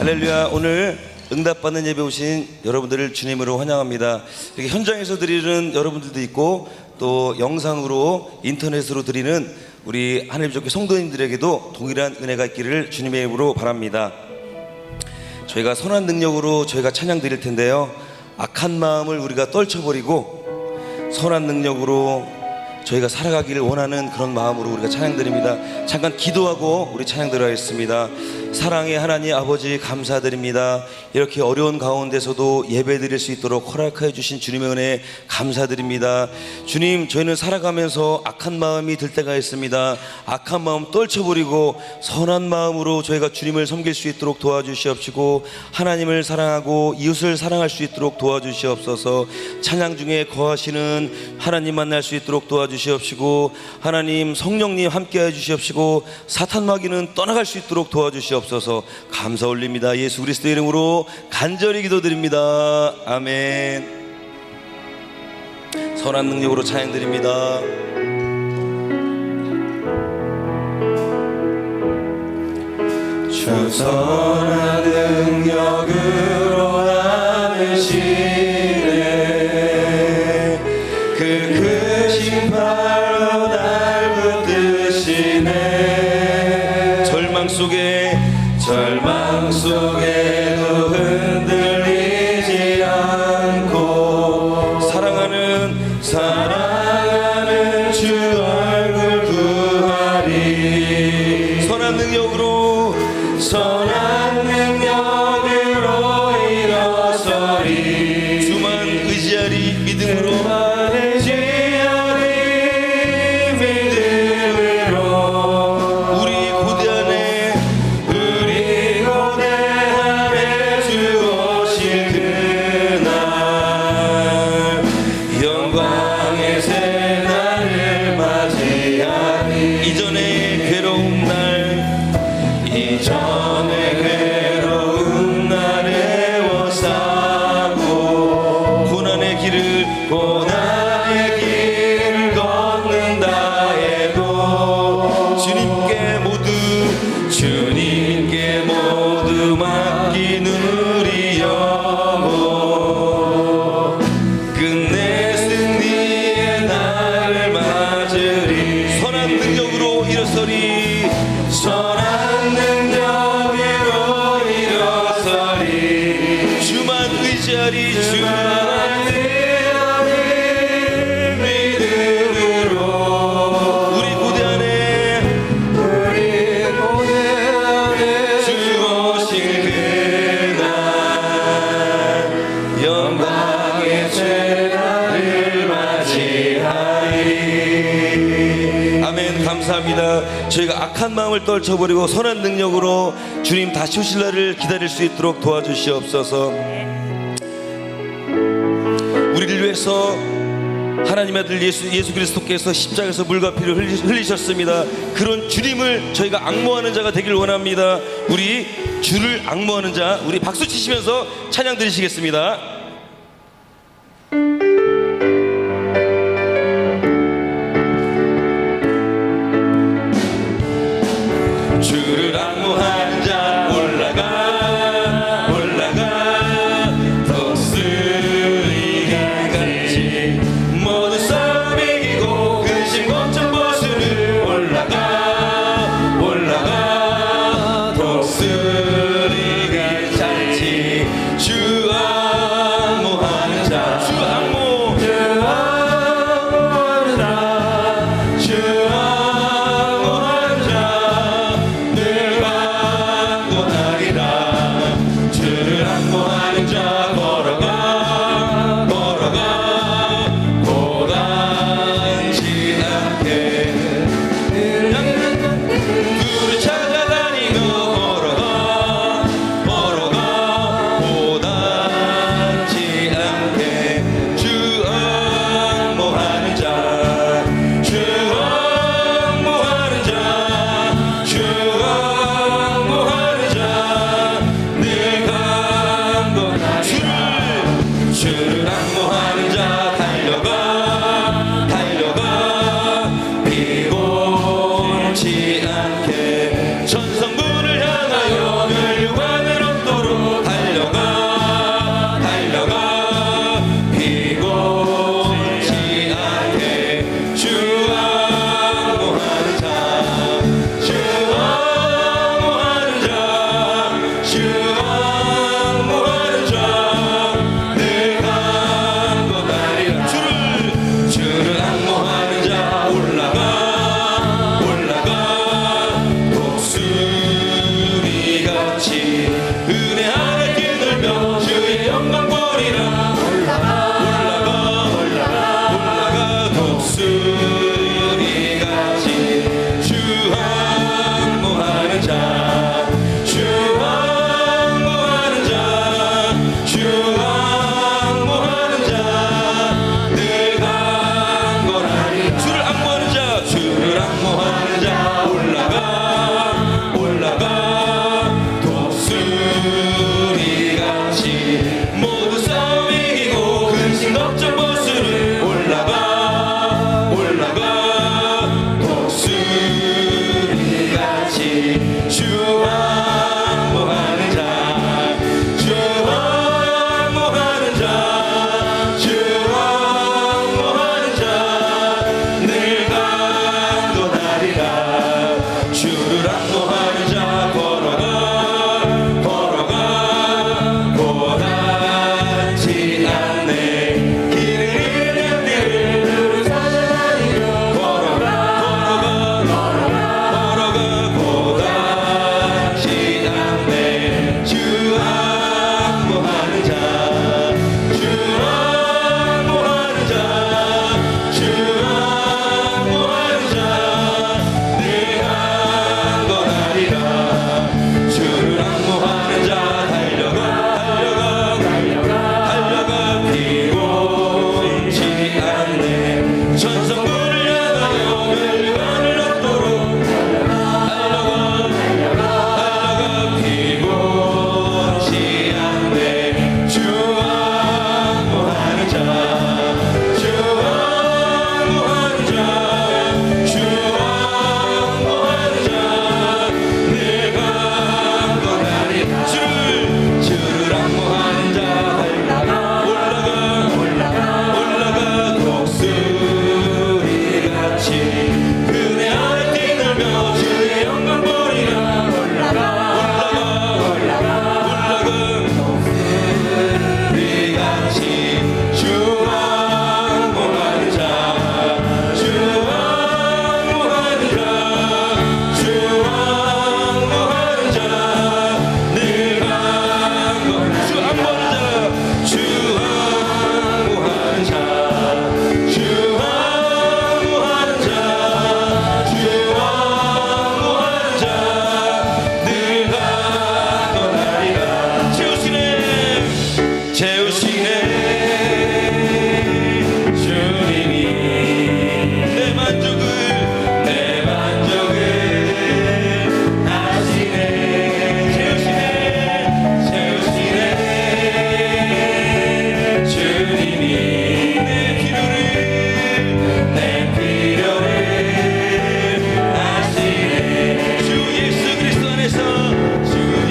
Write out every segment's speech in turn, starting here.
할렐루야. 오늘 응답받는 예배 오신 여러분들을 주님으로 환영합니다. 이렇게 현장에서 드리는 여러분들도 있고 또 영상으로 인터넷으로 드리는 우리 하나님 족의 성도님들에게도 동일한 은혜가 있기를 주님의 이름으로 바랍니다. 저희가 선한 능력으로 저희가 찬양 드릴 텐데요, 악한 마음을 우리가 떨쳐버리고 선한 능력으로 저희가 살아가기를 원하는 그런 마음으로 우리가 찬양 드립니다. 잠깐 기도하고 우리 찬양 드리겠습니다. 사랑의 하나님 아버지, 감사드립니다. 이렇게 어려운 가운데서도 예배 드릴 수 있도록 허락하여 주신 주님의 은혜 감사드립니다. 주님, 저희는 살아가면서 악한 마음이 들 때가 있습니다. 악한 마음 떨쳐버리고 선한 마음으로 저희가 주님을 섬길 수 있도록 도와주시옵시고, 하나님을 사랑하고 이웃을 사랑할 수 있도록 도와주시옵소서. 찬양 중에 거하시는 하나님 만날 수 있도록 도와주시옵시고, 하나님 성령님 함께해 주시옵시고, 사탄 마귀는 떠나갈 수 있도록 도와주시옵소서. 감사 올립니다. 예수 그리스도의 이름으로 간절히 기도드립니다. 아멘. 선한 능력으로 찬양 드립니다. 주 선한 능력으로 남으시네, 그 크신 팔로 날 붙드시네. 절망 속에도 흔들리지 않고 사랑하는 주 얼굴 구하리. 선한 능력으로 일어서리. 주만 의지하리 믿음으로. 이전의 괴로운 날 애워싸고 고난의 길을 걷는다 해도 주님께 모두 맡기는 우리 영혼, 끝내 승리의 날을 맞으리. 선한 능력으로 일어서리. 주만 의지하리. 믿음으로 우리 고대 안에 주 오신 그날 영광의 제날을 맞이하리. 아멘. 감사합니다. 저희가 악한 마음을 떨쳐버리고 선한 능력으로 주님 다시 오실 날을 기다릴 수 있도록 도와주시옵소서. 우리를 위해서 하나님의 아들 예수 그리스도께서 십자가에서 물과 피를 흘리셨습니다. 그런 주님을 저희가 앙모하는 자가 되길 원합니다. 우리 주를 앙모하는 자, 우리 박수 치시면서 찬양 드리시겠습니다. 주를 앙모하는 자 올라가 독수리가 같이 모든 싸움 이기고 근심 걱정 벗으는 올라가 독수리가 같이 주 앙모하는 자. 주 앙모하는 자 늘 강권하리라. 주를 앙모하는 자 걸어가 고단치 않게 주를 찾아다니고 걸어가 고단치 않게 주 앙모하는 자. 주를 앙모하는 자 달려가 피곤치 않게 전성문을 향하여 멸류관을 얻도록 내 필요를 아시네. 주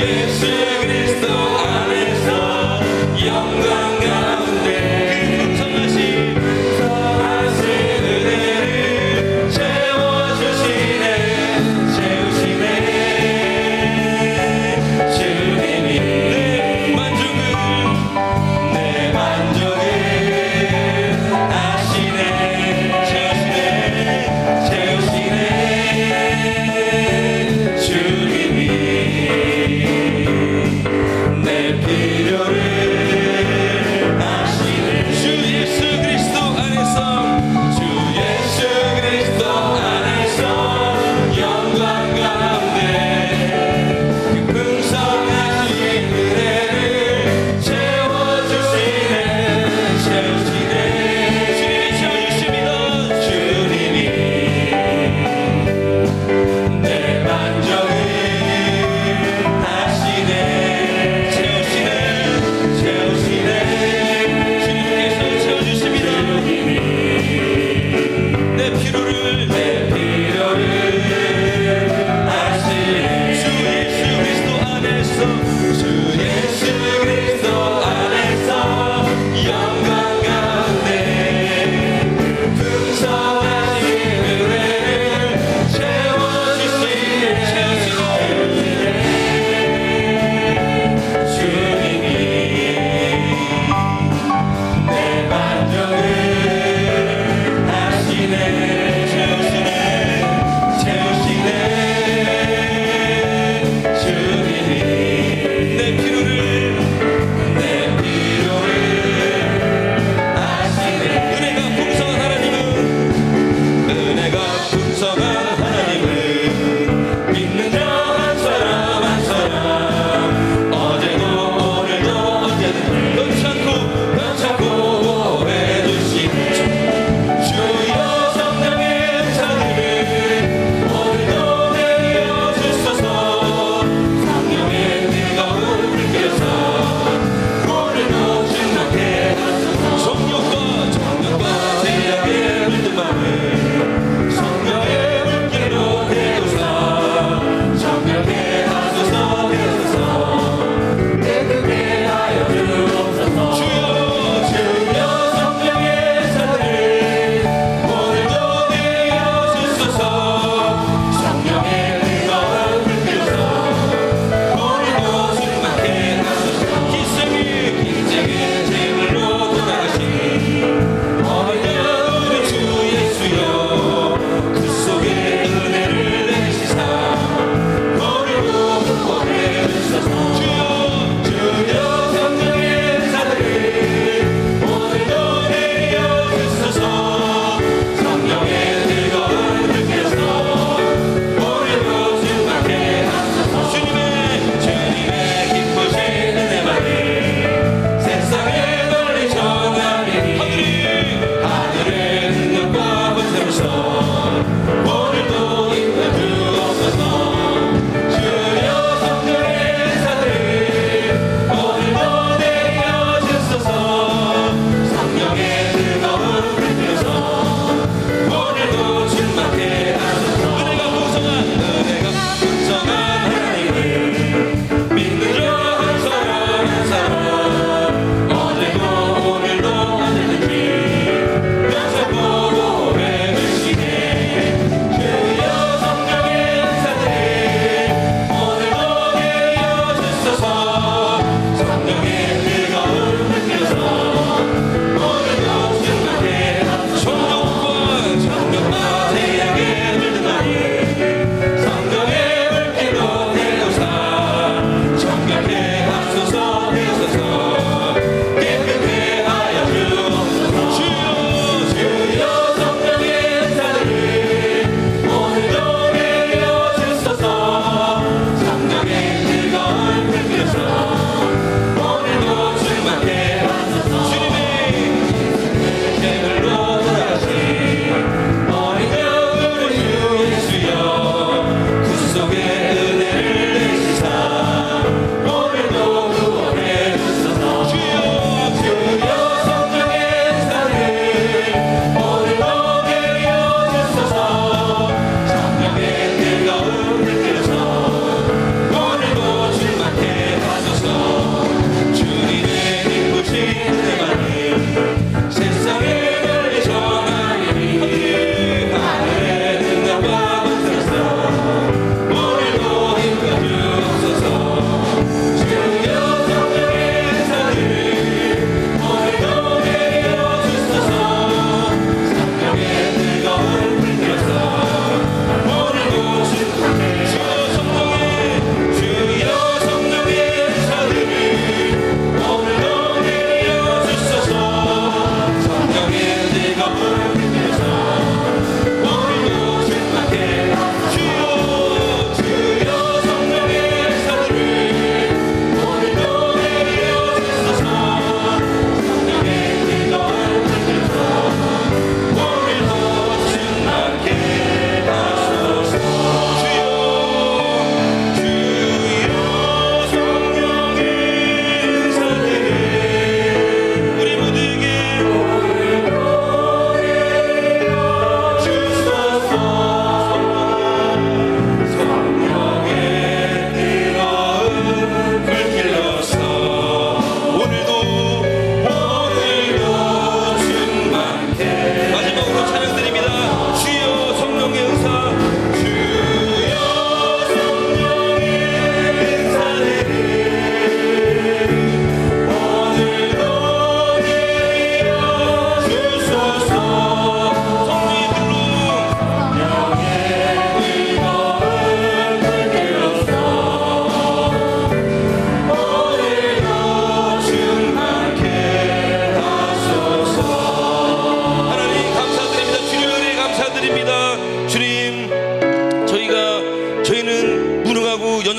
예수 그리스도 안에서 영광 가운데 풍성하신 은혜를 채우시네 주님이 내 만족은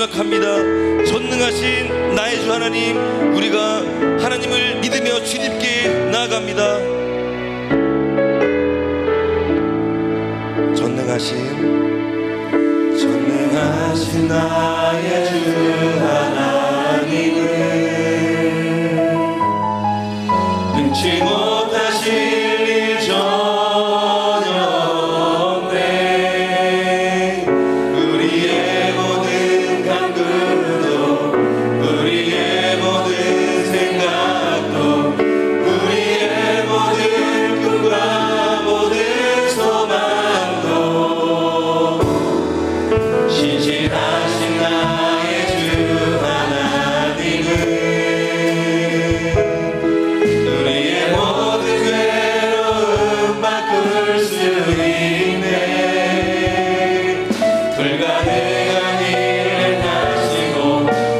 고백합니다. 전능하신 나의 주 하나님, 우리가 하나님을 믿으며 주님께 나아갑니다. 전능하신 나의 주 하나님은 능치 못하실 일 전혀 없네. 우리의 모든 간구도, 우리의 모든 생각도, 우리의 모든 꿈과 모든 소망도 신실하신 나의 주 하나님은 우리의 모든 괴로움 바꿀 수 있네. 불가능한 일을 하시고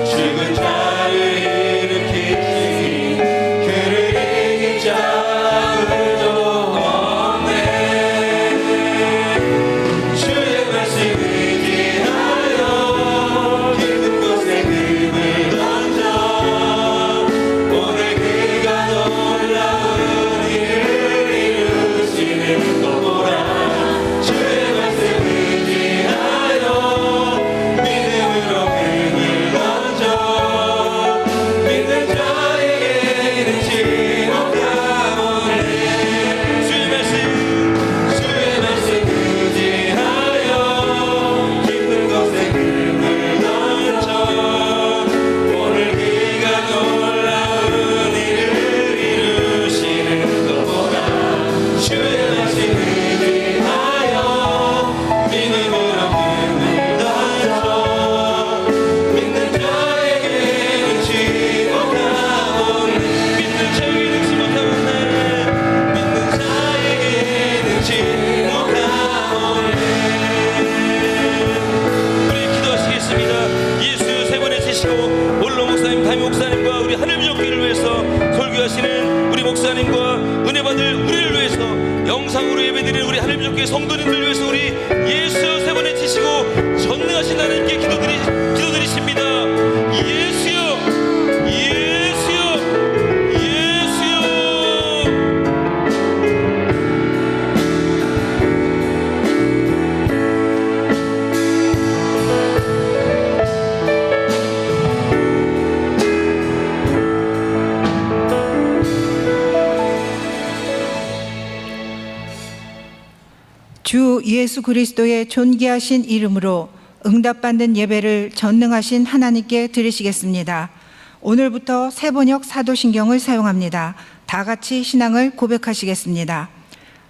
죽은 자를 일으키시니 그를 이길 자 아무도 없네. 주의 말씀 의지하여 깊은 곳에 금을 던져 오늘 그가 놀라운 일을 이루시는 것 보라. 주의 말씀 의지하여 믿음으로 금을 던져 믿는 자에게 능치 못하오네. 주의 말씀 의지하여 깊은 곳에 금을 던져 오늘 그가 놀라운 일을 이루시는 것 보라. 주의 말씀 의지하여 믿음으로 금을 던져 믿는 자에게 능치 못하오네. 믿는 자에게 능치 못하오네. 믿는 자에게 능치 못하오네. 우리 기도하시겠습니다. 예수 세 번에 치시고 올로 목사님, 담임 목사님과 우리 하늘부족교회를 위해서 설교하시는 우리 목사님과 은혜 받을 우리를 위해서 영상으로 예배드리는 우리 하늘부족교회 성도님들 위해서 우리 예수 세 번에 치시고 전능하신 하나님께 기도드리십니다. 예수여, 예수여, 예수여. 주 예수 그리스도의 존귀하신 이름으로 응답받는 예배를 전능하신 하나님께 드리시겠습니다. 오늘부터 세번역 사도신경을 사용합니다. 다 같이 신앙을 고백하시겠습니다.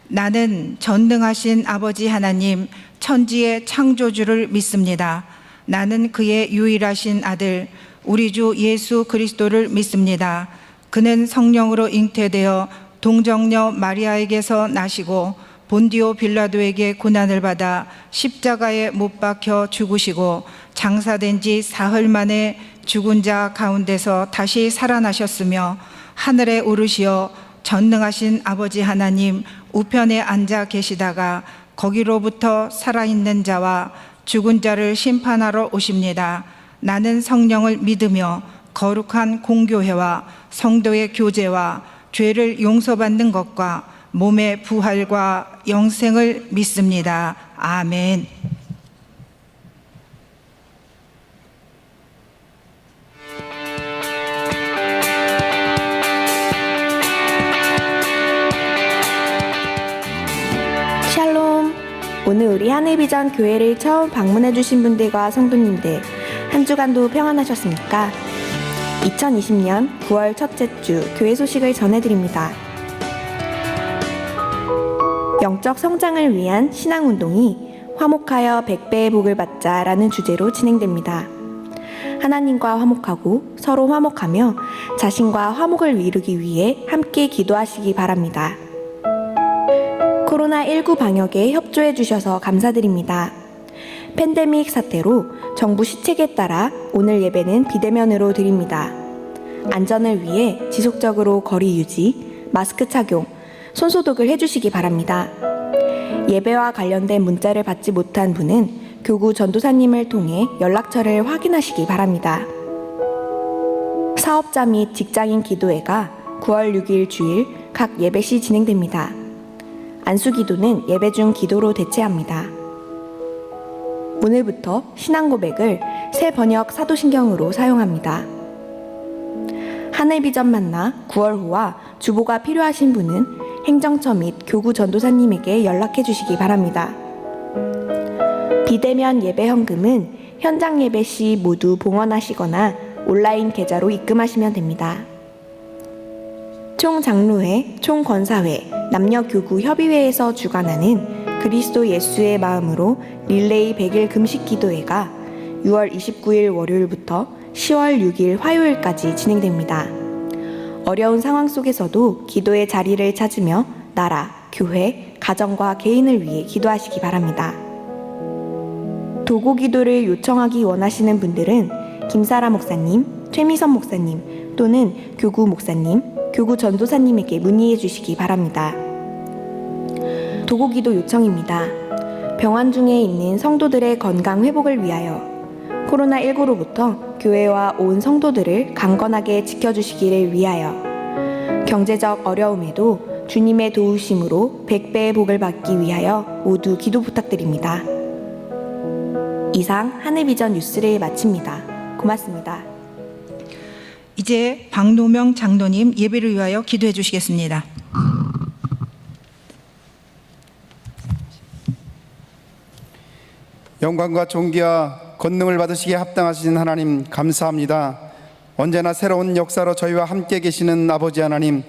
나는 전능하신 아버지 하나님, 천지의 창조주를 믿습니다. 나는 그의 유일하신 아들, 우리 주 예수 그리스도를 믿습니다. 그는 성령으로 잉태되어 동정녀 마리아에게서 나시고 본디오 빌라도에게 고난을 받아 십자가에 못 박혀 죽으시고 장사된 지 사흘 만에 죽은 자 가운데서 다시 살아나셨으며 하늘에 오르시어 전능하신 아버지 하나님 우편에 앉아 계시다가 거기로부터 살아있는 자와 죽은 자를 심판하러 오십니다. 나는 성령을 믿으며 거룩한 공교회와 성도의 교제와 죄를 용서받는 것과 몸의 부활과 영생을 믿습니다. 아멘. 샬롬. 오늘 우리 하늘비전 교회를 처음 방문해 주신 분들과 성도님들, 한 주간도 평안하셨습니까? 2020년 9월 첫째 주 교회 소식을 전해드립니다. 영적 성장을 위한 신앙운동이 화목하여 100배의 복을 받자라는 주제로 진행됩니다. 하나님과 화목하고 서로 화목하며 자신과 화목을 이루기 위해 함께 기도하시기 바랍니다. 코로나19 방역에 협조해 주셔서 감사드립니다. 팬데믹 사태로 정부 시책에 따라 오늘 예배는 비대면으로 드립니다. 안전을 위해 지속적으로 거리 유지, 마스크 착용, 손소독을 해주시기 바랍니다. 예배와 관련된 문자를 받지 못한 분은 교구 전도사님을 통해 연락처를 확인하시기 바랍니다. 사업자 및 직장인 기도회가 9월 6일 주일 각 예배 시 진행됩니다. 안수기도는 예배 중 기도로 대체합니다. 오늘부터 신앙 고백을 새 번역 사도신경으로 사용합니다. 하늘비전 만나 9월호와 주보가 필요하신 분은 행정처 및 교구 전도사님에게 연락해 주시기 바랍니다. 비대면 예배 현금은 현장 예배 시 모두 봉헌하시거나 온라인 계좌로 입금하시면 됩니다. 총장로회, 총권사회, 남녀교구 협의회에서 주관하는 그리스도 예수의 마음으로 릴레이 100일 금식 기도회가 6월 29일 월요일부터 10월 6일 화요일까지 진행됩니다. 어려운 상황 속에서도 기도의 자리를 찾으며 나라, 교회, 가정과 개인을 위해 기도하시기 바랍니다. 도고 기도를 요청하기 원하시는 분들은 김사라 목사님, 최미선 목사님 또는 교구 목사님, 교구 전도사님에게 문의해 주시기 바랍니다. 도고 기도 요청입니다. 병원 중에 있는 성도들의 건강 회복을 위하여 코로나19로부터 교회와 온 성도들을 강건하게 지켜주시기를 위하여 경제적 어려움에도 주님의 도우심으로 100배의 복을 받기 위하여 모두 기도 부탁드립니다. 이상 하늘비전 뉴스를 마칩니다. 고맙습니다. 이제 박노명 장로님 예배를 위하여 기도해 주시겠습니다. 영광과 존귀와 권능을 받으시기에 합당하신 하나님 감사합니다. 언제나 새로운 역사로 저희와 함께 계시는 아버지 하나님,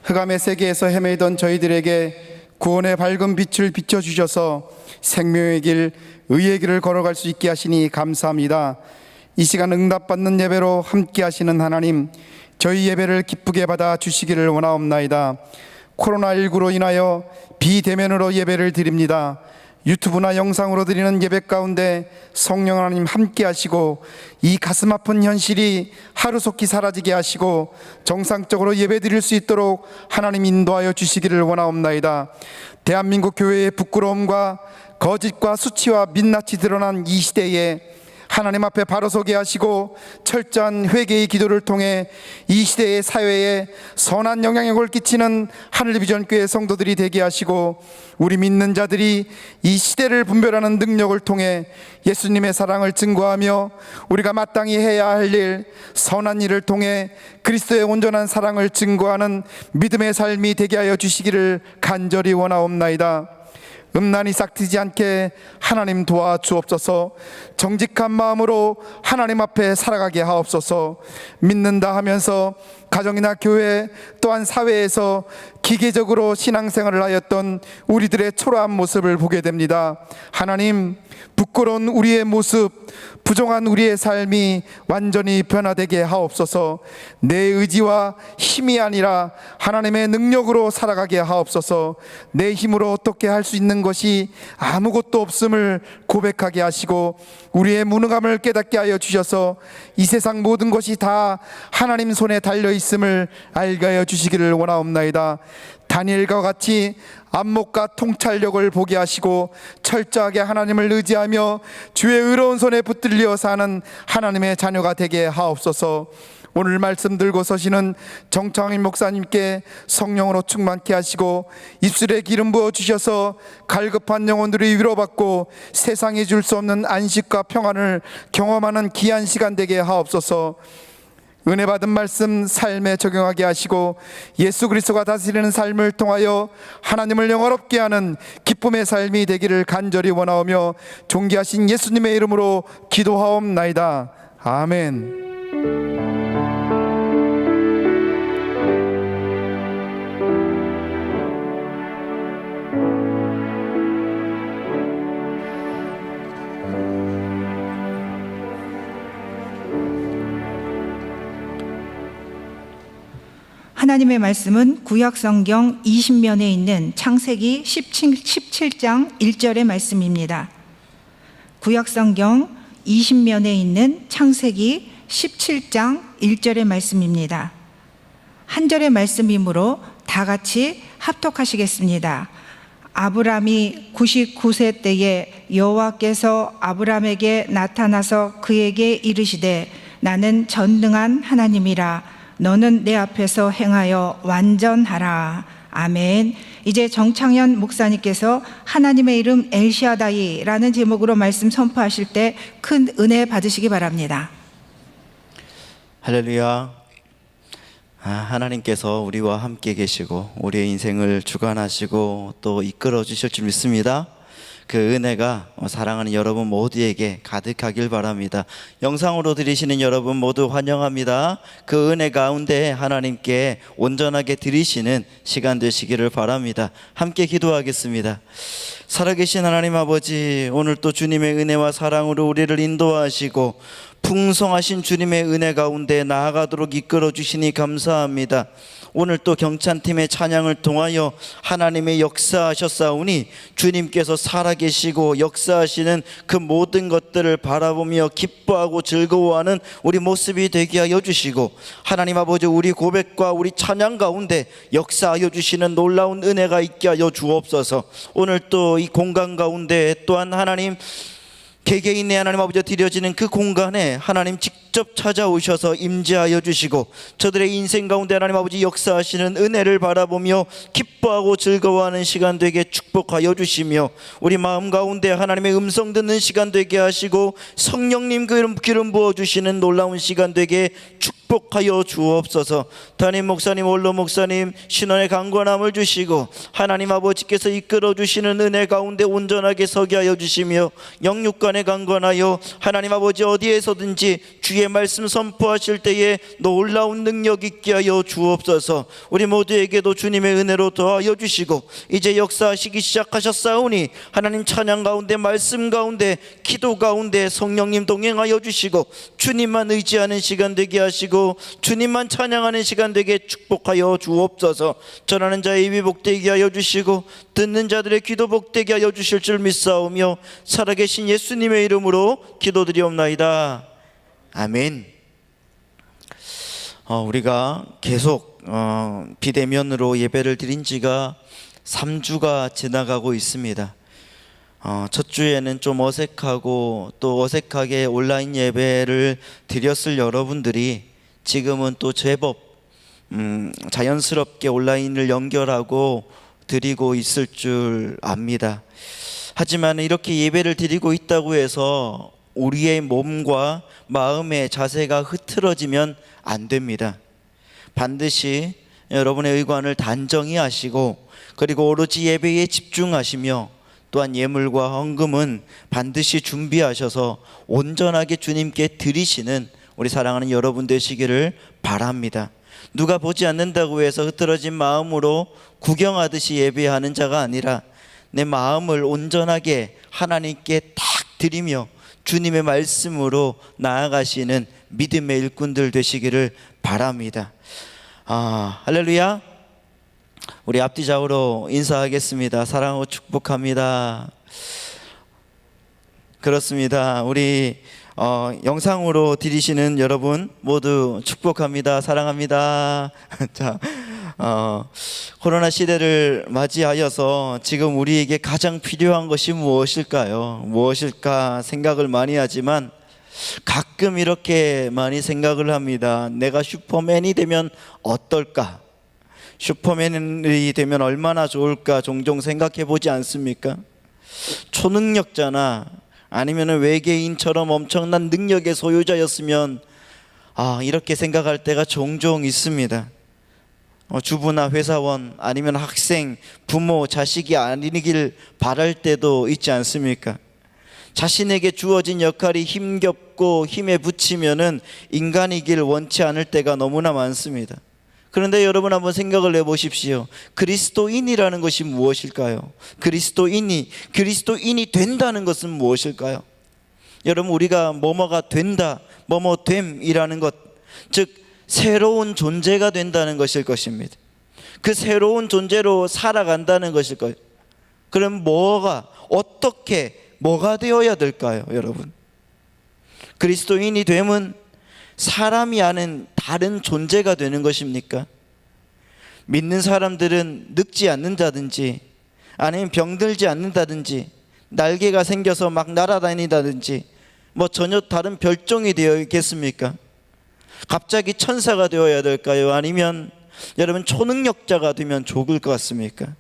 흑암의 세계에서 헤매던 저희들에게 구원의 밝은 빛을 비춰주셔서 생명의 길, 의의 길을 걸어갈 수 있게 하시니 감사합니다. 이 시간 응답받는 예배로 함께 하시는 하나님, 저희 예배를 기쁘게 받아 주시기를 원하옵나이다. 코로나19로 인하여 비대면으로 예배를 드립니다. 유튜브나 영상으로 드리는 예배 가운데 성령 하나님 함께 하시고 이 가슴 아픈 현실이 하루속히 사라지게 하시고 정상적으로 예배 드릴 수 있도록 하나님 인도하여 주시기를 원하옵나이다. 대한민국 교회의 부끄러움과 거짓과 수치와 민낯이 드러난 이 시대에 하나님 앞에 바로 서게 하시고 철저한 회개의 기도를 통해 이 시대의 사회에 선한 영향력을 끼치는 하늘비전교회 성도들이 되게 하시고 우리 믿는 자들이 이 시대를 분별하는 능력을 통해 예수님의 사랑을 증거하며 우리가 마땅히 해야 할 일, 선한 일을 통해 그리스도의 온전한 사랑을 증거하는 믿음의 삶이 되게 하여 주시기를 간절히 원하옵나이다. 음란이 싹트지 않게 하나님 도와주옵소서. 정직한 마음으로 하나님 앞에 살아가게 하옵소서. 믿는다 하면서 가정이나 교회 또한 사회에서 기계적으로 신앙생활을 하였던 우리들의 초라한 모습을 보게 됩니다. 하나님, 부끄러운 우리의 모습, 부정한 우리의 삶이 완전히 변화되게 하옵소서. 내 의지와 힘이 아니라 하나님의 능력으로 살아가게 하옵소서. 내 힘으로 어떻게 할 수 있는 것이 아무것도 없음을 고백하게 하시고 우리의 무능함을 깨닫게 하여 주셔서 이 세상 모든 것이 다 하나님 손에 달려 있음을 알게 하여 주시기를 원하옵나이다. 다니엘과 같이 안목과 통찰력을 보게 하시고 철저하게 하나님을 의지하며 주의 의로운 손에 붙들려 사는 하나님의 자녀가 되게 하옵소서. 오늘 말씀 들고 서시는 정창인 목사님께 성령으로 충만케 하시고 입술에 기름 부어 주셔서 갈급한 영혼들이 위로받고 세상에 줄 수 없는 안식과 평안을 경험하는 귀한 시간 되게 하옵소서. 은혜 받은 말씀 삶에 적용하게 하시고 예수 그리스도가 다스리는 삶을 통하여 하나님을 영화롭게 하는 기쁨의 삶이 되기를 간절히 원하오며 존귀하신 예수님의 이름으로 기도하옵나이다. 아멘. 하나님의 말씀은 구약성경 20면에 있는 창세기 17장 1절의 말씀입니다. 구약성경 20면에 있는 창세기 17장 1절의 말씀입니다. 한 절의 말씀이므로 다 같이 합독하시겠습니다. 아브람이 99세 때에 여호와께서 아브라함에게 나타나서 그에게 이르시되 나는 전능한 하나님이라 너는 내 앞에서 행하여 완전하라. 아멘. 이제 정창현 목사님께서 하나님의 이름 엘샤다이라는 제목으로 말씀 선포하실 때 큰 은혜 받으시기 바랍니다. 할렐루야. 하나님께서 우리와 함께 계시고 우리의 인생을 주관하시고 또 이끌어 주실 줄 믿습니다. 그 은혜가 사랑하는 여러분 모두에게 가득하길 바랍니다. 영상으로 들으시는 여러분 모두 환영합니다. 그 은혜 가운데 하나님께 온전하게 드리시는 시간 되시기를 바랍니다. 함께 기도하겠습니다. 살아계신 하나님 아버지, 오늘 또 주님의 은혜와 사랑으로 우리를 인도하시고 풍성하신 주님의 은혜 가운데 나아가도록 이끌어 주시니 감사합니다. 오늘 또 경찬팀의 찬양을 통하여 하나님의 역사하셨사오니 주님께서 살아계시고 역사하시는 그 모든 것들을 바라보며 기뻐하고 즐거워하는 우리 모습이 되게 하여 주시고, 하나님 아버지, 우리 고백과 우리 찬양 가운데 역사하여 주시는 놀라운 은혜가 있게 하여 주옵소서. 오늘 또 이 공간 가운데 또한 하나님 개개인의 하나님 아버지 드려지는 그 공간에 하나님 직접 찾아오셔서 임재하여 주시고 저들의 인생 가운데 하나님 아버지 역사하시는 은혜를 바라보며 기뻐하고 즐거워하는 시간 되게 축복하여 주시며, 우리 마음 가운데 하나님의 음성 듣는 시간 되게 하시고 성령님 기름 부어주시는 놀라운 시간 되게 축복하여 주옵소서. 담임 목사님, 원로 목사님 신원의 강건함을 주시고 하나님 아버지께서 이끌어 주시는 은혜 가운데 온전하게 서게 하여 주시며, 영육간에 강건하여 하나님 아버지 어디에서든지 주의 말씀 선포하실 때에 놀라운 능력 있게 하여 주옵소서. 우리 모두에게도 주님의 은혜로 더하여 주시고 이제 역사하시기 시작하셨사오니 하나님 찬양 가운데, 말씀 가운데, 기도 가운데 성령님 동행하여 주시고 주님만 의지하는 시간 되게 하시고 주님만 찬양하는 시간 되게 축복하여 주옵소서. 전하는 자의 입이 복되게 하여 주시고 듣는 자들의 귀도 복되게 하여 주실 줄 믿사오며 살아계신 예수님의 이름으로 기도드리옵나이다. 아멘. 우리가 계속 비대면으로 예배를 드린 지가 3주가 지나가고 있습니다. 첫 주에는 좀 어색하고 또 어색하게 온라인 예배를 드렸을 여러분들이 지금은 또 제법 자연스럽게 온라인을 연결하고 드리고 있을 줄 압니다. 하지만 이렇게 예배를 드리고 있다고 해서 우리의 몸과 마음의 자세가 흐트러지면 안 됩니다. 반드시 여러분의 의관을 단정히 하시고 그리고 오로지 예배에 집중하시며 또한 예물과 헌금은 반드시 준비하셔서 온전하게 주님께 드리시는 우리 사랑하는 여러분 되시기를 바랍니다. 누가 보지 않는다고 해서 흐트러진 마음으로 구경하듯이 예배하는 자가 아니라 내 마음을 온전하게 하나님께 딱 드리며 주님의 말씀으로 나아가시는 믿음의 일꾼들 되시기를 바랍니다. 할렐루야. 우리 앞뒤 좌우로 인사하겠습니다. 사랑하고 축복합니다. 그렇습니다. 우리 영상으로 드리시는 여러분 모두 축복합니다. 사랑합니다. 자, 코로나 시대를 맞이하여서 지금 우리에게 가장 필요한 것이 무엇일까요? 무엇일까 생각을 많이 하지만 가끔 이렇게 많이 생각을 합니다. 내가 슈퍼맨이 되면 어떨까? 슈퍼맨이 되면 얼마나 좋을까 종종 생각해 보지 않습니까? 초능력자나 아니면 외계인처럼 엄청난 능력의 소유자였으면 이렇게 생각할 때가 종종 있습니다. 주부나 회사원 아니면 학생, 부모, 자식이 아니길 바랄 때도 있지 않습니까? 자신에게 주어진 역할이 힘겹고 힘에 부치면은 인간이길 원치 않을 때가 너무나 많습니다. 그런데 여러분 한번 생각을 해보십시오. 그리스도인이라는 것이 무엇일까요? 그리스도인이 된다는 것은 무엇일까요? 여러분, 우리가 뭐뭐가 된다, 뭐뭐됨이라는 것, 즉 새로운 존재가 된다는 것일 것입니다. 그 새로운 존재로 살아간다는 것일 거예요. 그럼 뭐가 되어야 될까요, 여러분? 그리스도인이 됨은 사람이 아는 다른 존재가 되는 것입니까? 믿는 사람들은 늙지 않는다든지 아니면 병들지 않는다든지 날개가 생겨서 막 날아다니다든지 뭐 전혀 다른 별종이 되어 있겠습니까? 갑자기 천사가 되어야 될까요? 아니면 여러분 초능력자가 되면 좋을 것 같습니까?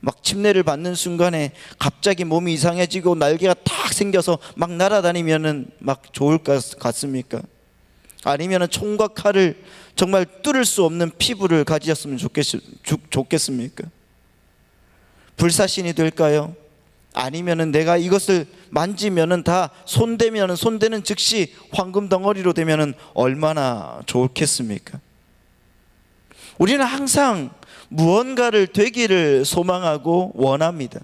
막 침례를 받는 순간에 갑자기 몸이 이상해지고 날개가 탁 생겨서 막 날아다니면은 막 좋을 것 같습니까? 아니면은 총과 칼을 정말 뚫을 수 없는 피부를 가지셨으면 좋겠습니까? 불사신이 될까요? 아니면은 내가 이것을 만지면은 다 손대면은 손대는 즉시 황금 덩어리로 되면은 얼마나 좋겠습니까? 우리는 항상 무언가를 되기를 소망하고 원합니다.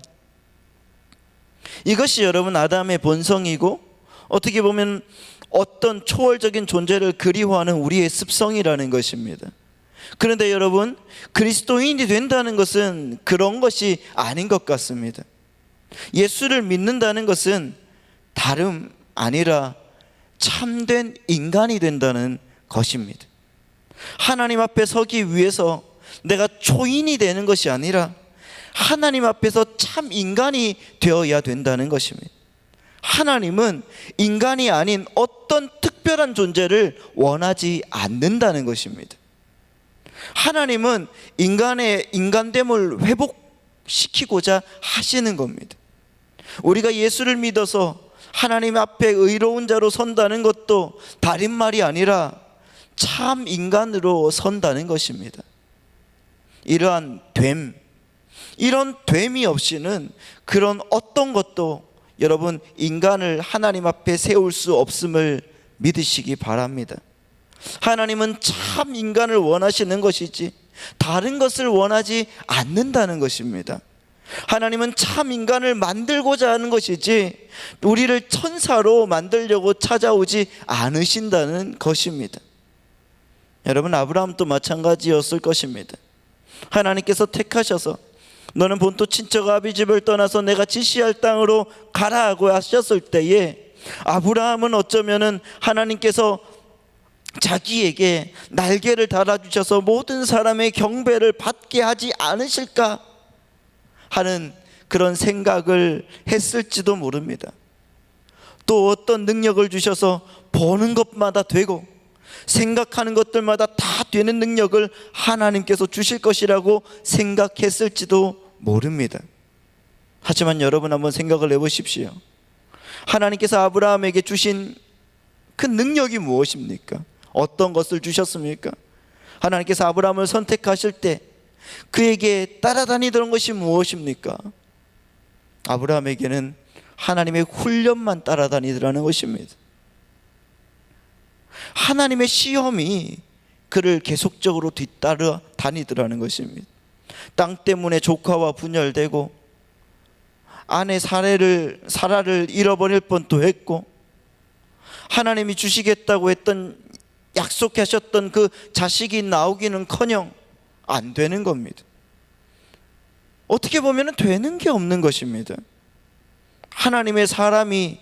이것이 여러분 아담의 본성이고 어떻게 보면 어떤 초월적인 존재를 그리워하는 우리의 습성이라는 것입니다. 그런데 여러분, 그리스도인이 된다는 것은 그런 것이 아닌 것 같습니다. 예수를 믿는다는 것은 다름 아니라 참된 인간이 된다는 것입니다. 하나님 앞에 서기 위해서 내가 초인이 되는 것이 아니라 하나님 앞에서 참 인간이 되어야 된다는 것입니다. 하나님은 인간이 아닌 어떤 특별한 존재를 원하지 않는다는 것입니다. 하나님은 인간의 인간됨을 회복시키고자 하시는 겁니다. 우리가 예수를 믿어서 하나님 앞에 의로운 자로 선다는 것도 다른 말이 아니라 참 인간으로 선다는 것입니다. 이러한 이런 됨이 없이는 그런 어떤 것도 여러분 인간을 하나님 앞에 세울 수 없음을 믿으시기 바랍니다. 하나님은 참 인간을 원하시는 것이지 다른 것을 원하지 않는다는 것입니다. 하나님은 참 인간을 만들고자 하는 것이지 우리를 천사로 만들려고 찾아오지 않으신다는 것입니다. 여러분, 아브라함도 마찬가지였을 것입니다. 하나님께서 택하셔서 너는 본토 친척 아비 집을 떠나서 내가 지시할 땅으로 가라 하고 하셨을 때에 아브라함은 어쩌면은 하나님께서 자기에게 날개를 달아주셔서 모든 사람의 경배를 받게 하지 않으실까 하는 그런 생각을 했을지도 모릅니다. 또 어떤 능력을 주셔서 보는 것마다 되고 생각하는 것들마다 다 되는 능력을 하나님께서 주실 것이라고 생각했을지도 모릅니다. 하지만 여러분 한번 생각을 해보십시오. 하나님께서 아브라함에게 주신 그 능력이 무엇입니까? 어떤 것을 주셨습니까? 하나님께서 아브라함을 선택하실 때 그에게 따라다니던 것이 무엇입니까? 아브라함에게는 하나님의 훈련만 따라다니더라는 것입니다. 하나님의 시험이 그를 계속적으로 뒤따라 다니더라는 것입니다. 땅 때문에 조카와 분열되고 아내 사라를 잃어버릴 뻔도 했고 하나님이 주시겠다고 했던 약속하셨던 그 자식이 나오기는커녕 안 되는 겁니다. 어떻게 보면 되는 게 없는 것입니다. 하나님의 사람이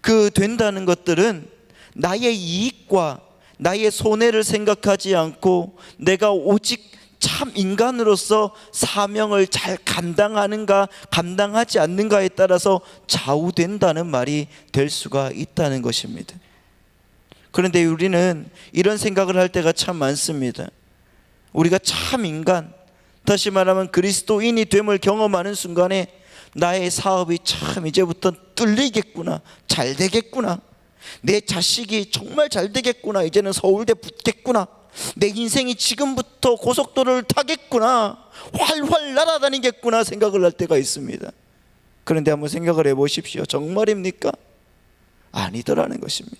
그 된다는 것들은 나의 이익과 나의 손해를 생각하지 않고 내가 오직 참 인간으로서 사명을 잘 감당하는가 감당하지 않는가에 따라서 좌우된다는 말이 될 수가 있다는 것입니다. 그런데 우리는 이런 생각을 할 때가 참 많습니다. 우리가 참 인간, 다시 말하면 그리스도인이 됨을 경험하는 순간에 나의 사업이 참 이제부터 뚫리겠구나, 잘 되겠구나, 내 자식이 정말 잘 되겠구나, 이제는 서울대 붙겠구나, 내 인생이 지금부터 고속도로를 타겠구나, 활활 날아다니겠구나 생각을 할 때가 있습니다. 그런데 한번 생각을 해보십시오. 정말입니까? 아니더라는 것입니다.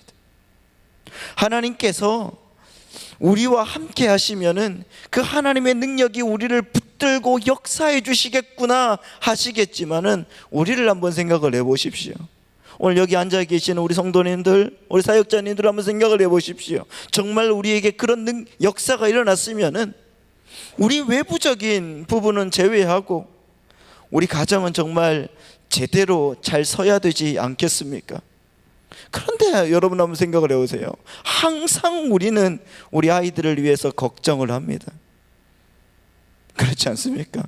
하나님께서 우리와 함께 하시면은 그 하나님의 능력이 우리를 붙들고 역사해 주시겠구나 하시겠지만은 우리를 한번 생각을 해보십시오. 오늘 여기 앉아 계시는 우리 성도님들, 우리 사역자님들 한번 생각을 해보십시오. 정말 우리에게 그런 역사가 일어났으면은 우리 외부적인 부분은 제외하고 우리 가정은 정말 제대로 잘 서야 되지 않겠습니까? 그런데 여러분 한번 생각을 해보세요. 항상 우리는 우리 아이들을 위해서 걱정을 합니다. 그렇지 않습니까?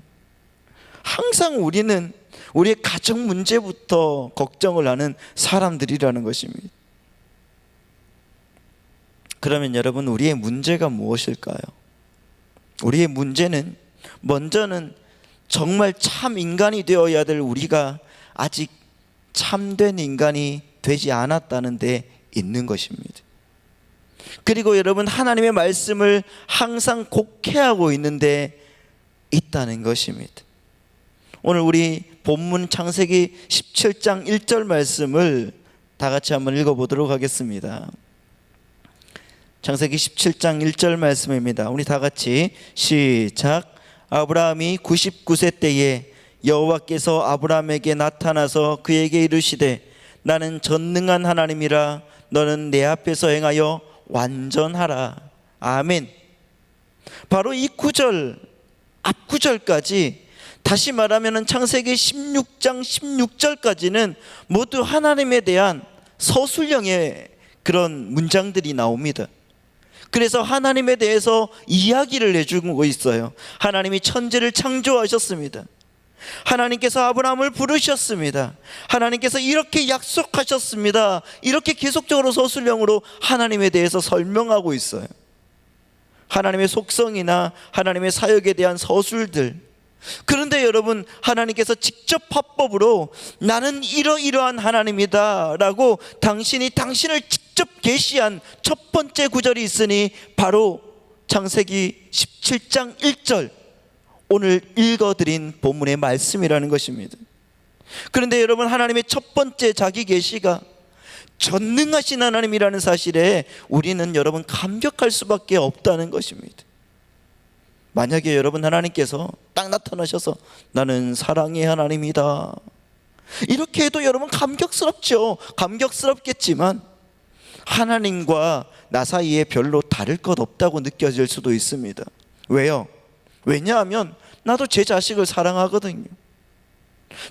항상 우리는 우리의 가정 문제부터 걱정을 하는 사람들이라는 것입니다. 그러면 여러분, 우리의 문제가 무엇일까요? 우리의 문제는 먼저는 정말 참 인간이 되어야 될 우리가 아직 참된 인간이 되지 않았다는 데 있는 것입니다. 그리고 여러분, 하나님의 말씀을 항상 곡해하고 있는데 있다는 것입니다. 오늘 우리 본문 창세기 17장 1절 말씀을 다 같이 한번 읽어보도록 하겠습니다. 창세기 17장 1절 말씀입니다. 우리 다 같이 시작. 아브라함이 99세 때에 여호와께서 아브라함에게 나타나서 그에게 이르시되 나는 전능한 하나님이라 너는 내 앞에서 행하여 완전하라. 아멘. 바로 이 구절, 앞 구절까지, 다시 말하면 창세기 16장 16절까지는 모두 하나님에 대한 서술형의 그런 문장들이 나옵니다. 그래서 하나님에 대해서 이야기를 해주고 있어요. 하나님이 천지를 창조하셨습니다. 하나님께서 아브라함을 부르셨습니다. 하나님께서 이렇게 약속하셨습니다. 이렇게 계속적으로 서술형으로 하나님에 대해서 설명하고 있어요. 하나님의 속성이나 하나님의 사역에 대한 서술들. 그런데 여러분, 하나님께서 직접 화법으로 나는 이러이러한 하나님이다 라고 당신을 직접 계시한 첫 번째 구절이 있으니 바로 창세기 17장 1절, 오늘 읽어드린 본문의 말씀이라는 것입니다. 그런데 여러분, 하나님의 첫 번째 자기 계시가 전능하신 하나님이라는 사실에 우리는 여러분 감격할 수밖에 없다는 것입니다. 만약에 여러분, 하나님께서 딱 나타나셔서 나는 사랑의 하나님이다 이렇게 해도 여러분 감격스럽죠. 감격스럽겠지만 하나님과 나 사이에 별로 다를 것 없다고 느껴질 수도 있습니다. 왜요? 왜냐하면 나도 제 자식을 사랑하거든요.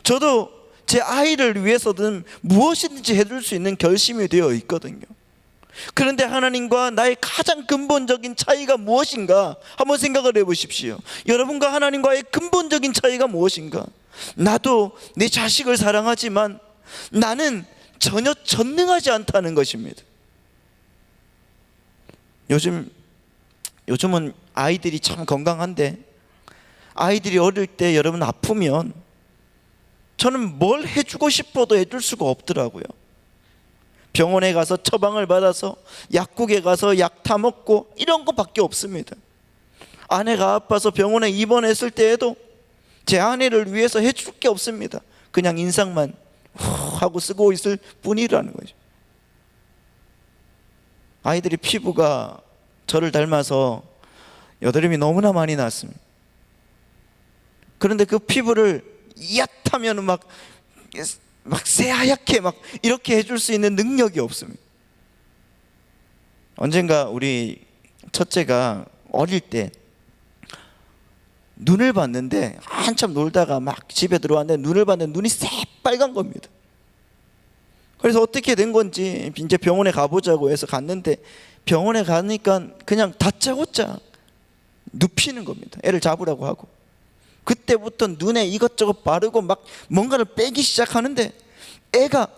저도 제 아이를 위해서든 무엇이든지 해줄 수 있는 결심이 되어 있거든요. 그런데 하나님과 나의 가장 근본적인 차이가 무엇인가 한번 생각을 해보십시오. 여러분과 하나님과의 근본적인 차이가 무엇인가? 나도 내 자식을 사랑하지만 나는 전혀 전능하지 않다는 것입니다. 요즘은 아이들이 참 건강한데, 아이들이 어릴 때 여러분 아프면 저는 뭘 해주고 싶어도 해줄 수가 없더라고요. 병원에 가서 처방을 받아서 약국에 가서 약 타먹고 이런 것밖에 없습니다. 아내가 아파서 병원에 입원했을 때에도 제 아내를 위해서 해줄 게 없습니다. 그냥 인상만 하고 쓰고 있을 뿐이라는 거죠. 아이들이 피부가 저를 닮아서 여드름이 너무나 많이 났습니다. 그런데 그 피부를 얕하면 막 새하얗게 막 이렇게 해줄 수 있는 능력이 없습니다. 언젠가 우리 첫째가 어릴 때 눈을 봤는데, 한참 놀다가 막 집에 들어왔는데 눈을 봤는데 눈이 새빨간 겁니다. 그래서 어떻게 된 건지 이제 병원에 가보자고 해서 갔는데, 병원에 가니까 그냥 다짜고짜 눕히는 겁니다. 애를 잡으라고 하고. 그때부터 눈에 이것저것 바르고 막 뭔가를 빼기 시작하는데 애가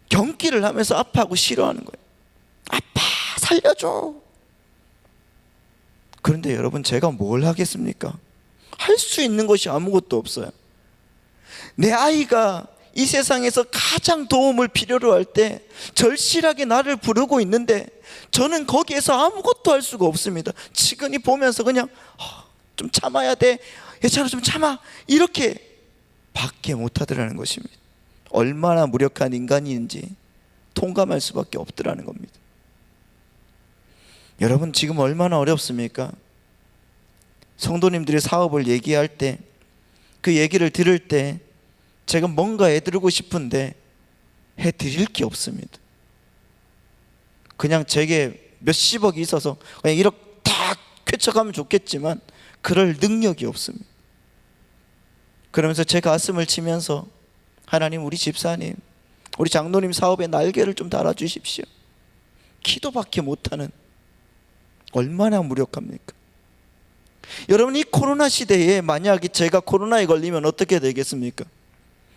경기를 하면서 아파하고 싫어하는 거예요. 아빠 살려줘. 그런데 여러분, 제가 뭘 하겠습니까? 할 수 있는 것이 아무것도 없어요. 내 아이가 이 세상에서 가장 도움을 필요로 할 때 절실하게 나를 부르고 있는데 저는 거기에서 아무것도 할 수가 없습니다. 측은히 보면서 그냥 좀 참아야 돼, 예찬아 좀 참아, 이렇게 밖에 못하더라는 것입니다. 얼마나 무력한 인간인지 통감할 수밖에 없더라는 겁니다. 여러분, 지금 얼마나 어렵습니까? 성도님들이 사업을 얘기할 때, 그 얘기를 들을 때 제가 뭔가 해드리고 싶은데 해드릴 게 없습니다. 그냥 제게 몇십억이 있어서 그냥 이렇게 딱 쾌척하면 좋겠지만 그럴 능력이 없습니다. 그러면서 제 가슴을 치면서 하나님, 우리 집사님, 우리 장로님 사업에 날개를 좀 달아주십시오. 기도밖에 못하는, 얼마나 무력합니까? 여러분, 이 코로나 시대에 만약에 제가 코로나에 걸리면 어떻게 되겠습니까?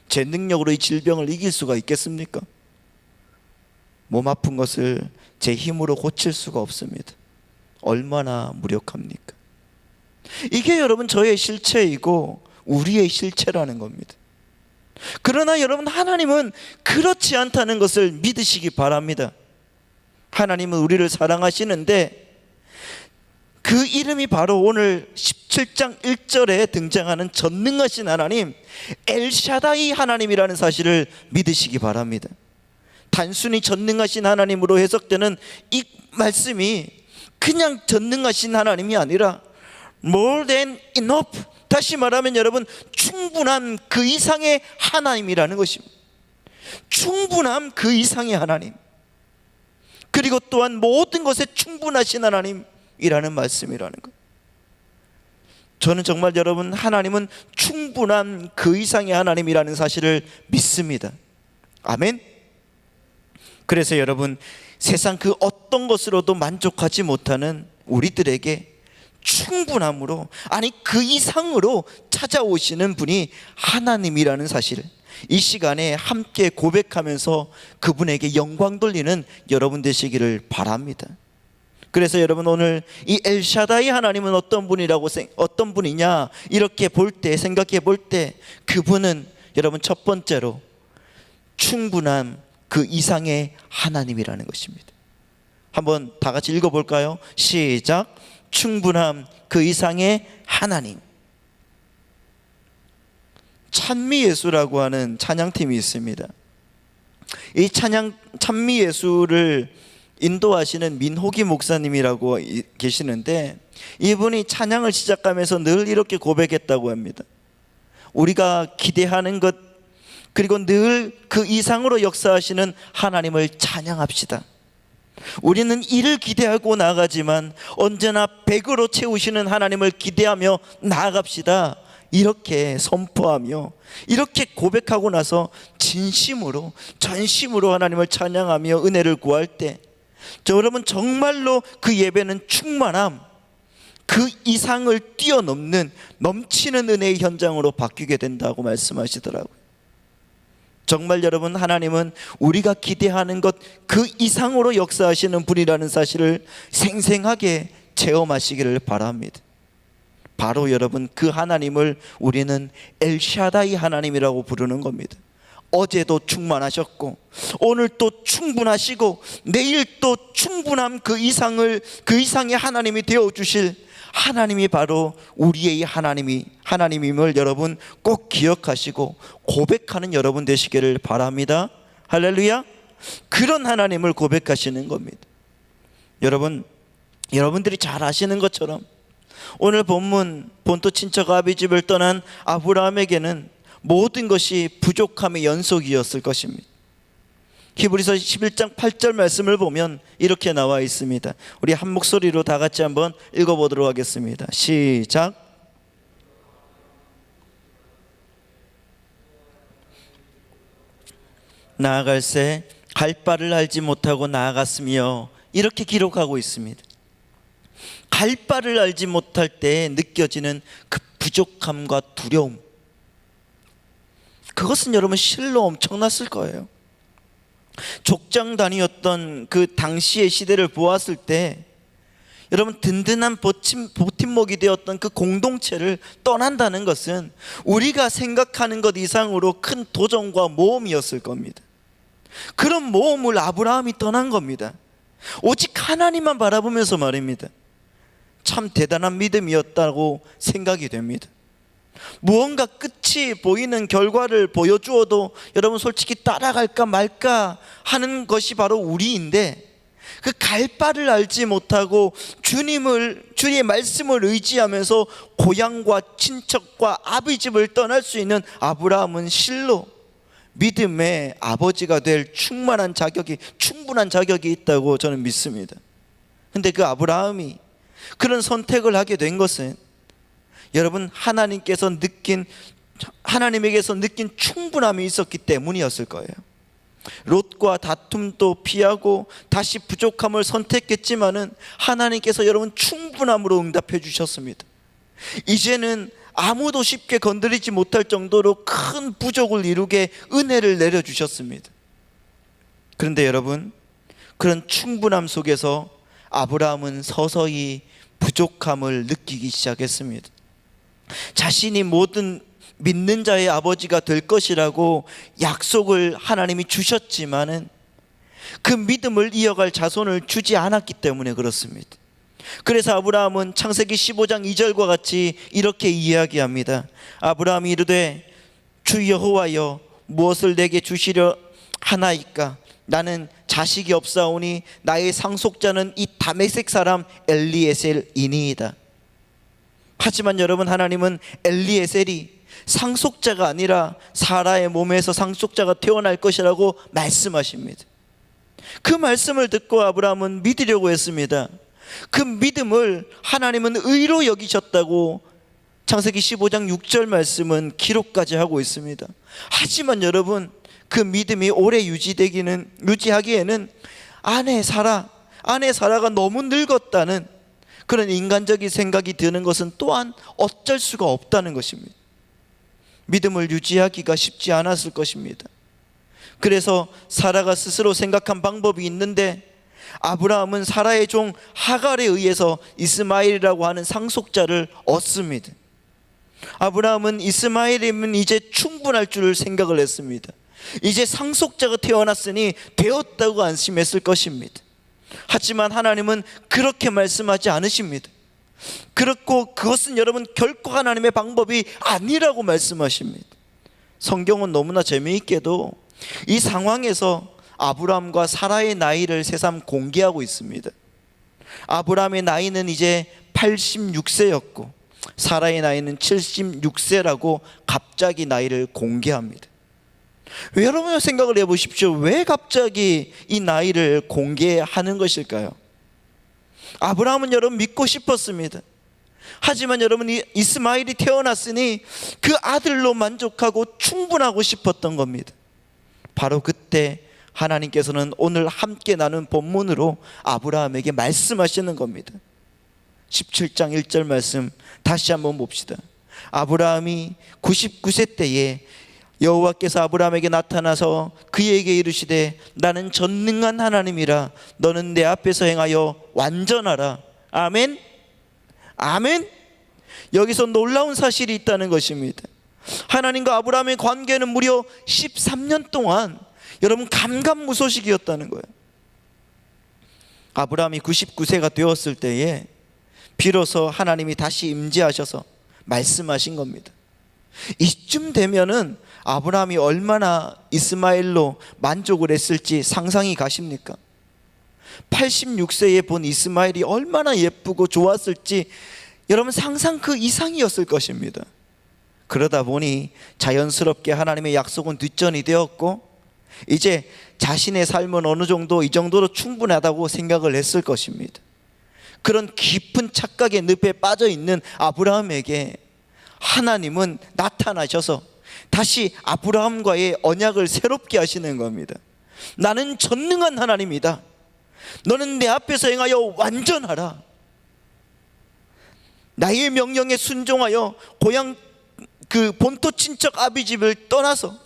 제 능력으로 이 질병을 이길 수가 있겠습니까? 몸 아픈 것을 제 힘으로 고칠 수가 없습니다. 얼마나 무력합니까? 이게 여러분 저의 실체이고 우리의 실체라는 겁니다. 그러나 여러분, 하나님은 그렇지 않다는 것을 믿으시기 바랍니다. 하나님은 우리를 사랑하시는데 그 이름이 바로 오늘 17장 1절에 등장하는 전능하신 하나님, 엘샤다이 하나님이라는 사실을 믿으시기 바랍니다. 단순히 전능하신 하나님으로 해석되는 이 말씀이 그냥 전능하신 하나님이 아니라 more than enough, 다시 말하면 여러분, 충분한 그 이상의 하나님이라는 것입니다. 충분함 그 이상의 하나님, 그리고 또한 모든 것에 충분하신 하나님이라는 말씀이라는 것. 저는 정말 여러분, 하나님은 충분한 그 이상의 하나님이라는 사실을 믿습니다. 아멘. 그래서 여러분, 세상 그 어떤 것으로도 만족하지 못하는 우리들에게 충분함으로, 아니 그 이상으로 찾아오시는 분이 하나님이라는 사실을 이 시간에 함께 고백하면서 그분에게 영광 돌리는 여러분 되시기를 바랍니다. 그래서 여러분, 오늘 이 엘샤다이 하나님은 어떤 분이냐 이렇게 볼 때, 생각해 볼 때, 그분은 여러분 첫 번째로 충분한 그 이상의 하나님이라는 것입니다. 한번 다 같이 읽어볼까요? 시작. 충분함 그 이상의 하나님. 찬미예수라고 하는 찬양팀이 있습니다. 이 찬미예수를 인도하시는 민호기 목사님이라고 계시는데, 이분이 찬양을 시작하면서 늘 이렇게 고백했다고 합니다. 우리가 기대하는 것, 그리고 늘 그 이상으로 역사하시는 하나님을 찬양합시다. 우리는 이를 기대하고 나아가지만 언제나 100으로 채우시는 하나님을 기대하며 나아갑시다. 이렇게 선포하며 이렇게 고백하고 나서 진심으로 전심으로 하나님을 찬양하며 은혜를 구할 때, 여러분 정말로 그 예배는 충만함 그 이상을 뛰어넘는 넘치는 은혜의 현장으로 바뀌게 된다고 말씀하시더라고요. 정말 여러분, 하나님은 우리가 기대하는 것 그 이상으로 역사하시는 분이라는 사실을 생생하게 체험하시기를 바랍니다. 바로 여러분, 그 하나님을 우리는 엘샤다이 하나님이라고 부르는 겁니다. 어제도 충만하셨고 오늘 또 충분하시고 내일 또 충분함 그 이상의 하나님이 되어주실 하나님이 바로 우리의 하나님임을 여러분 꼭 기억하시고 고백하는 여러분 되시기를 바랍니다. 할렐루야. 그런 하나님을 고백하시는 겁니다. 여러분들이 잘 아시는 것처럼 오늘 본문, 본토 친척 아비집을 떠난 아브라함에게는 모든 것이 부족함의 연속이었을 것입니다. 히브리서 11장 8절 말씀을 보면 이렇게 나와 있습니다. 우리 한 목소리로 다 같이 한번 읽어보도록 하겠습니다. 시작. 나아갈새 갈 바를 알지 못하고 나아갔으며, 이렇게 기록하고 있습니다. 갈 바를 알지 못할 때 느껴지는 그 부족함과 두려움, 그것은 여러분 실로 엄청났을 거예요. 족장단이었던 그 당시의 시대를 보았을 때 여러분, 든든한 버팀목이 되었던 그 공동체를 떠난다는 것은 우리가 생각하는 것 이상으로 큰 도전과 모험이었을 겁니다. 그런 모험을 아브라함이 떠난 겁니다. 오직 하나님만 바라보면서 말입니다. 참 대단한 믿음이었다고 생각이 됩니다. 무언가 끝이 보이는 결과를 보여주어도 여러분 솔직히 따라갈까 말까 하는 것이 바로 우리인데, 그 갈 바를 알지 못하고 주님의 말씀을 의지하면서 고향과 친척과 아비집을 떠날 수 있는 아브라함은 실로 믿음의 아버지가 될 충분한 자격이 있다고 저는 믿습니다. 근데 그 아브라함이 그런 선택을 하게 된 것은 여러분, 하나님에게서 느낀 충분함이 있었기 때문이었을 거예요. 롯과 다툼도 피하고 다시 부족함을 선택했지만은 하나님께서 여러분 충분함으로 응답해 주셨습니다. 이제는 아무도 쉽게 건드리지 못할 정도로 큰 부족을 이루게 은혜를 내려주셨습니다. 그런데 여러분, 그런 충분함 속에서 아브라함은 서서히 부족함을 느끼기 시작했습니다. 자신이 모든 믿는 자의 아버지가 될 것이라고 약속을 하나님이 주셨지만은 그 믿음을 이어갈 자손을 주지 않았기 때문에 그렇습니다. 그래서 아브라함은 창세기 15장 2절과 같이 이렇게 이야기합니다. 아브라함이 이르되 주 여호와여 무엇을 내게 주시려 하나이까? 나는 자식이 없사오니 나의 상속자는 이 다메섹 사람 엘리에셀이니이다. 하지만 여러분, 하나님은 엘리에셀이 상속자가 아니라 사라의 몸에서 상속자가 태어날 것이라고 말씀하십니다. 그 말씀을 듣고 아브라함은 믿으려고 했습니다. 그 믿음을 하나님은 의로 여기셨다고 창세기 15장 6절 말씀은 기록까지 하고 있습니다. 하지만 여러분, 그 믿음이 오래 유지하기에는 아내 사라가 너무 늙었다는 그런 인간적인 생각이 드는 것은 또한 어쩔 수가 없다는 것입니다. 믿음을 유지하기가 쉽지 않았을 것입니다. 그래서 사라가 스스로 생각한 방법이 있는데, 아브라함은 사라의 종 하갈에 의해서 이스마엘이라고 하는 상속자를 얻습니다. 아브라함은 이스마엘이면 이제 충분할 줄 생각을 했습니다. 이제 상속자가 태어났으니 되었다고 안심했을 것입니다. 하지만 하나님은 그렇게 말씀하지 않으십니다. 그렇고 그것은 여러분 결코 하나님의 방법이 아니라고 말씀하십니다. 성경은 너무나 재미있게도 이 상황에서 아브라함과 사라의 나이를 새삼 공개하고 있습니다. 아브라함의 나이는 이제 86세였고 사라의 나이는 76세라고 갑자기 나이를 공개합니다. 여러분 생각을 해보십시오. 왜 갑자기 이 나이를 공개하는 것일까요? 아브라함은 여러분 믿고 싶었습니다. 하지만 여러분, 이스마엘이 태어났으니 그 아들로 만족하고 충분하고 싶었던 겁니다. 바로 그때 하나님께서는 오늘 함께 나눈 본문으로 아브라함에게 말씀하시는 겁니다. 17장 1절 말씀 다시 한번 봅시다. 아브라함이 99세 때에 여호와께서 아브라함에게 나타나서 그에게 이르시되 나는 전능한 하나님이라 너는 내 앞에서 행하여 완전하라. 아멘. 아멘. 여기서 놀라운 사실이 있다는 것입니다. 하나님과 아브라함의 관계는 무려 13년 동안 여러분 감감무소식이었다는 거예요. 아브라함이 99세가 되었을 때에 비로소 하나님이 다시 임재하셔서 말씀하신 겁니다. 이쯤 되면은 아브라함이 얼마나 이스마엘로 만족을 했을지 상상이 가십니까? 86세에 본 이스마엘이 얼마나 예쁘고 좋았을지 여러분 상상 그 이상이었을 것입니다. 그러다 보니 자연스럽게 하나님의 약속은 뒷전이 되었고 이제 자신의 삶은 어느 정도 이 정도로 충분하다고 생각을 했을 것입니다. 그런 깊은 착각의 늪에 빠져 있는 아브라함에게 하나님은 나타나셔서 다시 아브라함과의 언약을 새롭게 하시는 겁니다. 나는 전능한 하나님이다. 너는 내 앞에서 행하여 완전하라. 나의 명령에 순종하여 고향 그 본토 친척 아비 집을 떠나서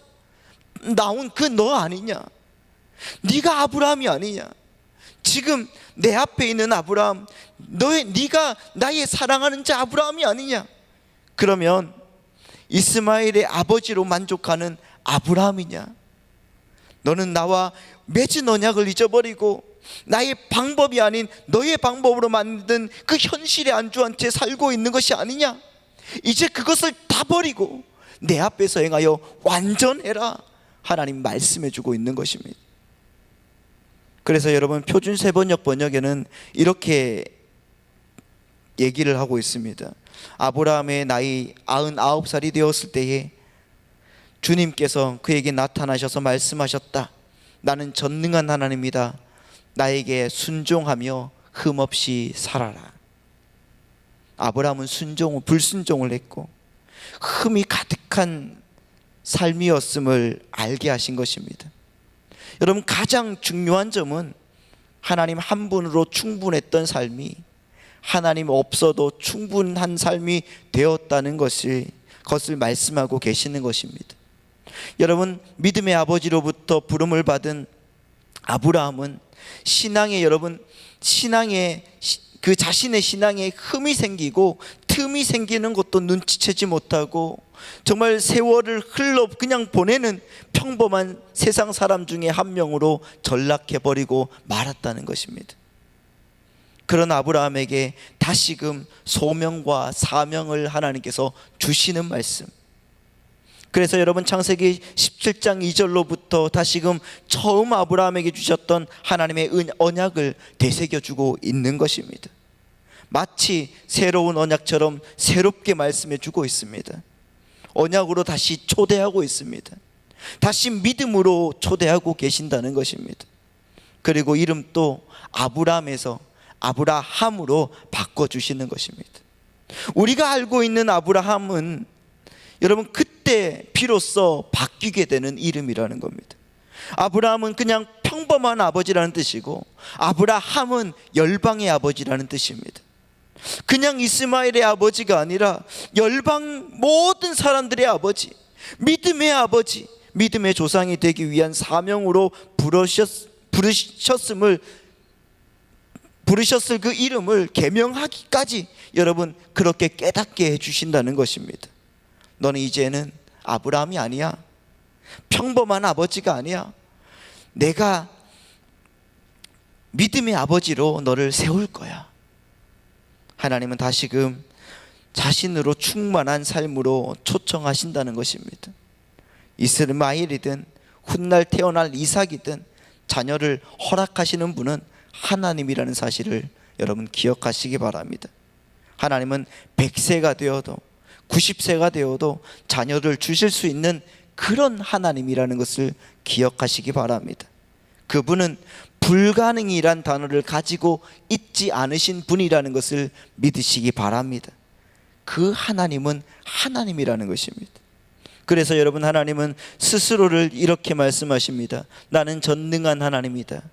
나온 그 너 아니냐? 네가 아브라함이 아니냐? 지금 내 앞에 있는 아브라함, 네가 나의 사랑하는 자 아브라함이 아니냐? 그러면 이스마엘의 아버지로 만족하는 아브라함이냐? 너는 나와 맺은 언약을 잊어버리고 나의 방법이 아닌 너의 방법으로 만든 그 현실에 안주한 채 살고 있는 것이 아니냐? 이제 그것을 다 버리고 내 앞에서 행하여 완전해라. 하나님 말씀해 주고 있는 것입니다. 그래서 여러분 표준 세번역 번역에는 이렇게 얘기를 하고 있습니다. 아브라함의 나이 99살이 되었을 때에 주님께서 그에게 나타나셔서 말씀하셨다. 나는 전능한 하나님이다. 나에게 순종하며 흠없이 살아라. 아브라함은 불순종을 했고 흠이 가득한 삶이었음을 알게 하신 것입니다. 여러분 가장 중요한 점은 하나님 한 분으로 충분했던 삶이 하나님 없어도 충분한 삶이 되었다는 것을 말씀하고 계시는 것입니다. 여러분, 믿음의 아버지로부터 부름을 받은 아브라함은 신앙의 그 자신의 신앙에 흠이 생기고 틈이 생기는 것도 눈치채지 못하고 정말 세월을 흘러 그냥 보내는 평범한 세상 사람 중에 한 명으로 전락해버리고 말았다는 것입니다. 그런 아브라함에게 다시금 소명과 사명을 하나님께서 주시는 말씀. 그래서 여러분, 창세기 17장 2절로부터 다시금 처음 아브라함에게 주셨던 하나님의 언약을 되새겨주고 있는 것입니다. 마치 새로운 언약처럼 새롭게 말씀해 주고 있습니다. 언약으로 다시 초대하고 있습니다. 다시 믿음으로 초대하고 계신다는 것입니다. 그리고 이름도 아브라함에서 아브라함으로 바꿔주시는 것입니다. 우리가 알고 있는 아브라함은 여러분, 그때 비로소 바뀌게 되는 이름이라는 겁니다. 아브라함은 그냥 평범한 아버지라는 뜻이고, 아브라함은 열방의 아버지라는 뜻입니다. 그냥 이스마엘의 아버지가 아니라 열방 모든 사람들의 아버지, 믿음의 아버지, 믿음의 조상이 되기 위한 사명으로 부르셨을 그 이름을 계명하기까지 여러분 그렇게 깨닫게 해주신다는 것입니다. 너는 이제는 아브라함이 아니야. 평범한 아버지가 아니야. 내가 믿음의 아버지로 너를 세울 거야. 하나님은 다시금 자신으로 충만한 삶으로 초청하신다는 것입니다. 이스마엘이든 훗날 태어날 이삭이든 자녀를 허락하시는 분은 하나님이라는 사실을 여러분 기억하시기 바랍니다. 하나님은 100세가 되어도 90세가 되어도 자녀를 주실 수 있는 그런 하나님이라는 것을 기억하시기 바랍니다. 그분은 불가능이란 단어를 가지고 있지 않으신 분이라는 것을 믿으시기 바랍니다. 그 하나님은 하나님이라는 것입니다. 그래서 여러분, 하나님은 스스로를 이렇게 말씀하십니다. 나는 전능한 하나님이다.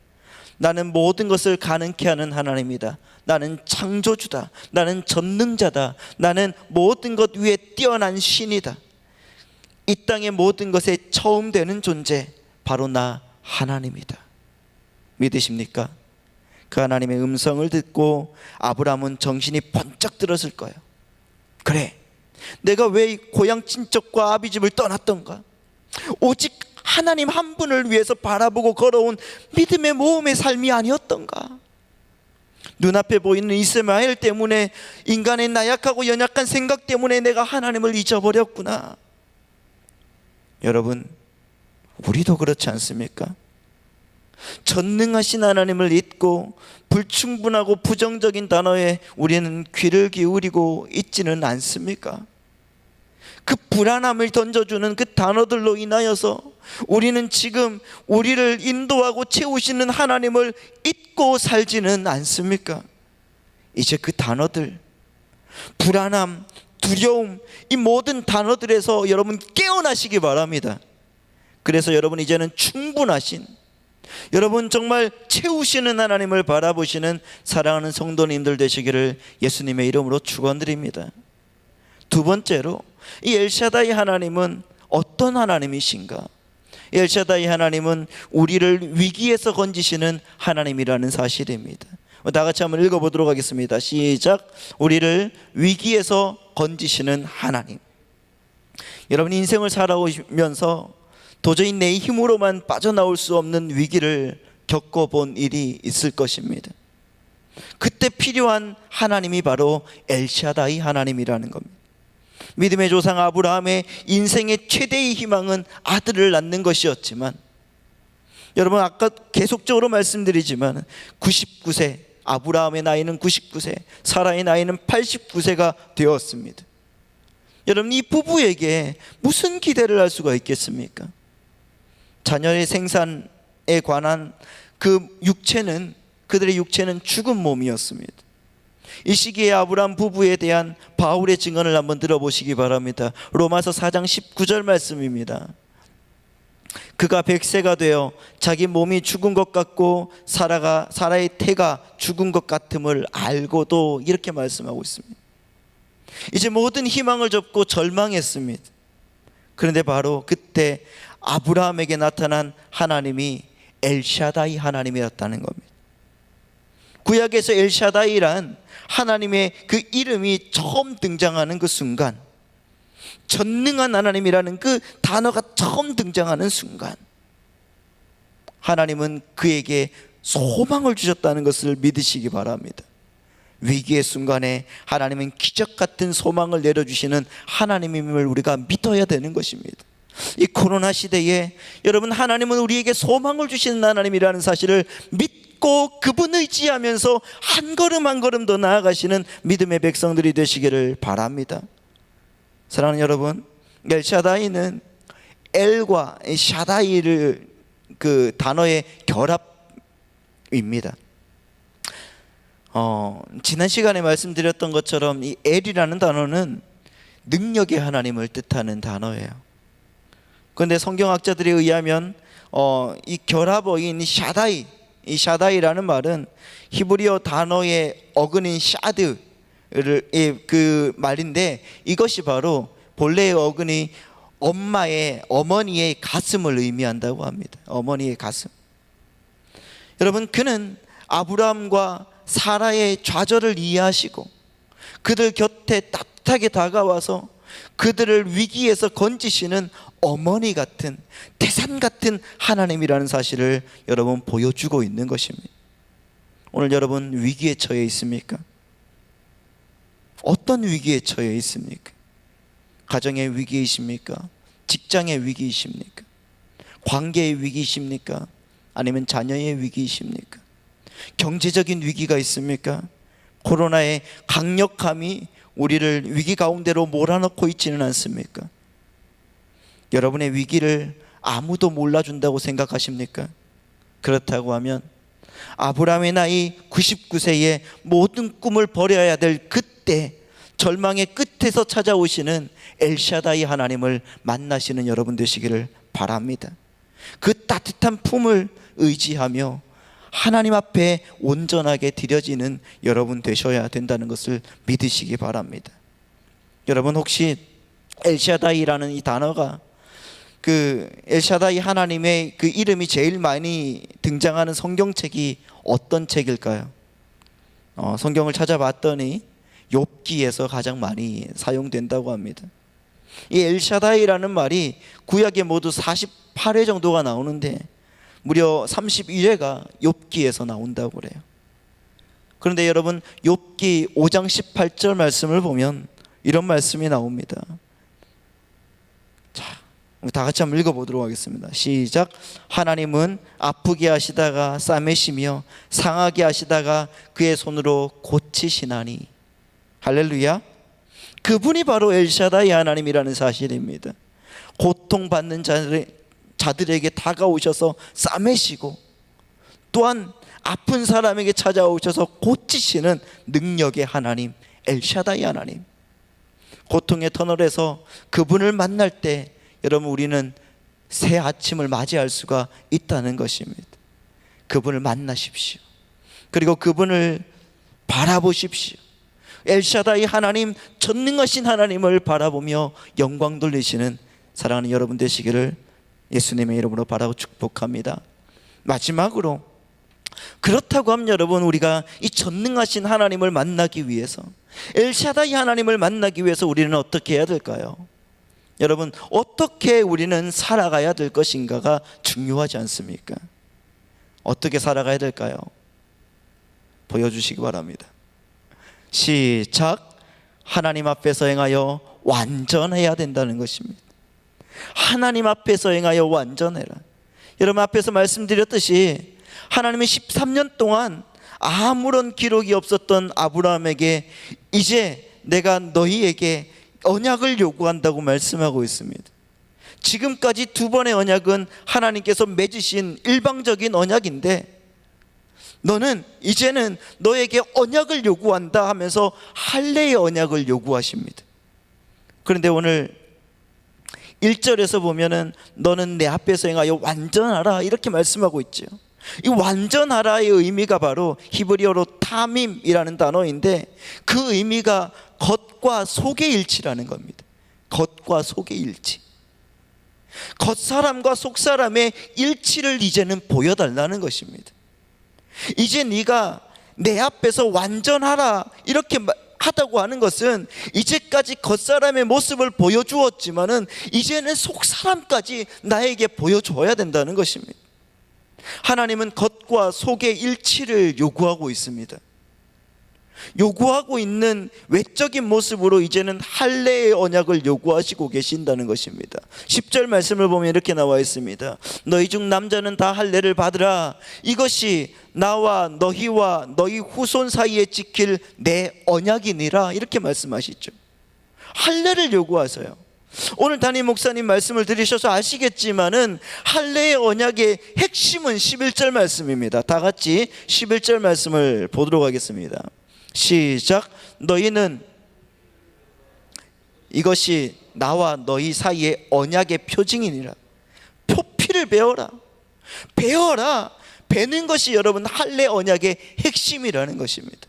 나는 모든 것을 가능케 하는 하나님이다. 나는 창조주다. 나는 전능자다. 나는 모든 것 위에 뛰어난 신이다. 이 땅의 모든 것에 처음 되는 존재, 바로 나 하나님이다. 믿으십니까? 그 하나님의 음성을 듣고 아브라함은 정신이 번쩍 들었을 거예요. 그래, 내가 왜 고향 친척과 아비집을 떠났던가? 오직 하나님 한 분을 위해서 바라보고 걸어온 믿음의 모험의 삶이 아니었던가? 눈앞에 보이는 이스마엘 때문에, 인간의 나약하고 연약한 생각 때문에 내가 하나님을 잊어버렸구나. 여러분, 우리도 그렇지 않습니까? 전능하신 하나님을 잊고 불충분하고 부정적인 단어에 우리는 귀를 기울이고 있지는 않습니까? 그 불안함을 던져주는 그 단어들로 인하여서 우리는 지금 우리를 인도하고 채우시는 하나님을 잊고 살지는 않습니까? 이제 그 단어들, 불안함, 두려움, 이 모든 단어들에서 여러분 깨어나시기 바랍니다. 그래서 여러분, 이제는 충분하신, 여러분 정말 채우시는 하나님을 바라보시는 사랑하는 성도님들 되시기를 예수님의 이름으로 축원드립니다. 두 번째로, 이 엘샤다이 하나님은 어떤 하나님이신가? 엘샤다이 하나님은 우리를 위기에서 건지시는 하나님이라는 사실입니다. 다 같이 한번 읽어보도록 하겠습니다. 시작. 우리를 위기에서 건지시는 하나님. 여러분, 인생을 살아오면서 도저히 내 힘으로만 빠져나올 수 없는 위기를 겪어본 일이 있을 것입니다. 그때 필요한 하나님이 바로 엘샤다이 하나님이라는 겁니다. 믿음의 조상 아브라함의 인생의 최대의 희망은 아들을 낳는 것이었지만, 여러분 아까 계속적으로 말씀드리지만 99세, 아브라함의 나이는 99세, 사라의 나이는 89세가 되었습니다. 여러분, 이 부부에게 무슨 기대를 할 수가 있겠습니까? 자녀의 생산에 관한 그 육체는, 그들의 육체는 죽은 몸이었습니다. 이 시기에 아브라함 부부에 대한 바울의 증언을 한번 들어보시기 바랍니다. 로마서 4장 19절 말씀입니다. 그가 100세가 되어 자기 몸이 죽은 것 같고 사라의 태가 죽은 것 같음을 알고도 이렇게 말씀하고 있습니다. 이제 모든 희망을 접고 절망했습니다. 그런데 바로 그때 아브라함에게 나타난 하나님이 엘샤다이 하나님이었다는 겁니다. 구약에서 엘샤다이란 하나님의 그 이름이 처음 등장하는 그 순간, 전능한 하나님이라는 그 단어가 처음 등장하는 순간, 하나님은 그에게 소망을 주셨다는 것을 믿으시기 바랍니다. 위기의 순간에 하나님은 기적 같은 소망을 내려주시는 하나님임을 우리가 믿어야 되는 것입니다. 이 코로나 시대에 여러분, 하나님은 우리에게 소망을 주시는 하나님이라는 사실을 믿고 그분 의지하면서 한 걸음 한 걸음 더 나아가시는 믿음의 백성들이 되시기를 바랍니다. 사랑하는 여러분, 엘샤다이는 엘과 샤다이를 그 단어의 결합입니다. 지난 시간에 말씀드렸던 것처럼 이 엘이라는 단어는 능력의 하나님을 뜻하는 단어예요. 그런데 성경학자들에 의하면 이 결합어인 샤다이, 이 샤다이라는 말은 히브리어 단어의 어근인 샤드를 그 말인데, 이것이 바로 본래의 어근이 어머니의 가슴을 의미한다고 합니다. 어머니의 가슴. 여러분, 그는 아브라함과 사라의 좌절을 이해하시고 그들 곁에 따뜻하게 다가와서 그들을 위기에서 건지시는 어머니 같은, 태산 같은 하나님이라는 사실을 여러분 보여주고 있는 것입니다. 오늘 여러분 위기에 처해 있습니까? 어떤 위기에 처해 있습니까? 가정의 위기이십니까? 직장의 위기이십니까? 관계의 위기이십니까? 아니면 자녀의 위기이십니까? 경제적인 위기가 있습니까? 코로나의 강력함이 우리를 위기 가운데로 몰아넣고 있지는 않습니까? 여러분의 위기를 아무도 몰라준다고 생각하십니까? 그렇다고 하면 아브라함의 나이 99세에 모든 꿈을 버려야 될 그때, 절망의 끝에서 찾아오시는 엘샤다이 하나님을 만나시는 여러분 되시기를 바랍니다. 그 따뜻한 품을 의지하며 하나님 앞에 온전하게 드려지는 여러분 되셔야 된다는 것을 믿으시기 바랍니다. 여러분, 혹시 엘샤다이라는 이 단어가 그 엘샤다이 하나님의 그 이름이 제일 많이 등장하는 성경책이 어떤 책일까요? 성경을 찾아봤더니 욥기에서 가장 많이 사용된다고 합니다. 이 엘샤다이라는 말이 구약에 모두 48회 정도가 나오는데 무려 31회가 욥기에서 나온다고 그래요. 그런데 여러분, 욥기 5장 18절 말씀을 보면 이런 말씀이 나옵니다. 자, 다 같이 한번 읽어보도록 하겠습니다. 시작. 하나님은 아프게 하시다가 싸매시며 상하게 하시다가 그의 손으로 고치시나니. 할렐루야. 그분이 바로 엘샤다이 하나님이라는 사실입니다. 고통받는 자들에게 다가오셔서 싸매시고, 또한 아픈 사람에게 찾아오셔서 고치시는 능력의 하나님, 엘샤다이 하나님. 고통의 터널에서 그분을 만날 때 여러분, 우리는 새 아침을 맞이할 수가 있다는 것입니다. 그분을 만나십시오. 그리고 그분을 바라보십시오. 엘샤다이 하나님, 전능하신 하나님을 바라보며 영광 돌리시는 사랑하는 여러분 되시기를 예수님의 이름으로 바라고 축복합니다. 마지막으로, 그렇다고 하면 여러분, 우리가 이 전능하신 하나님을 만나기 위해서, 엘샤다이 하나님을 만나기 위해서 우리는 어떻게 해야 될까요? 여러분, 어떻게 우리는 살아가야 될 것인가가 중요하지 않습니까? 어떻게 살아가야 될까요? 보여주시기 바랍니다. 시작. 하나님 앞에서 행하여 완전해야 된다는 것입니다. 하나님 앞에서 행하여 완전해라. 여러분, 앞에서 말씀드렸듯이 하나님은 13년 동안 아무런 기록이 없었던 아브라함에게 이제 내가 너희에게 언약을 요구한다고 말씀하고 있습니다. 지금까지 두 번의 언약은 하나님께서 맺으신 일방적인 언약인데, 너는 이제는 너에게 언약을 요구한다 하면서 할례의 언약을 요구하십니다. 그런데 오늘 1절에서 보면은 너는 내 앞에서 행하여 완전하라 이렇게 말씀하고 있죠. 이 완전하라의 의미가 바로 히브리어로 타밈이라는 단어인데 그 의미가 겉과 속의 일치라는 겁니다. 겉과 속의 일치. 겉사람과 속사람의 일치를 이제는 보여달라는 것입니다. 이제 네가 내 앞에서 완전하라 이렇게 하다고 하는 것은 이제까지 겉사람의 모습을 보여주었지만은 이제는 속사람까지 나에게 보여줘야 된다는 것입니다. 하나님은 겉과 속의 일치를 요구하고 있습니다. 요구하고 있는 외적인 모습으로 이제는 할례의 언약을 요구하시고 계신다는 것입니다. 10절 말씀을 보면 이렇게 나와 있습니다. 너희 중 남자는 다 할례를 받으라. 이것이 나와 너희와 너희 후손 사이에 지킬 내 언약이니라. 이렇게 말씀하시죠. 할례를 요구하세요. 오늘 담임 목사님 말씀을 들으셔서 아시겠지만은 할례의 언약의 핵심은 11절 말씀입니다. 다 같이 11절 말씀을 보도록 하겠습니다. 시작. 너희는 이것이 나와 너희 사이의 언약의 표징이니라. 표피를 배워라. 배워라. 배는 것이 여러분 할례 언약의 핵심이라는 것입니다.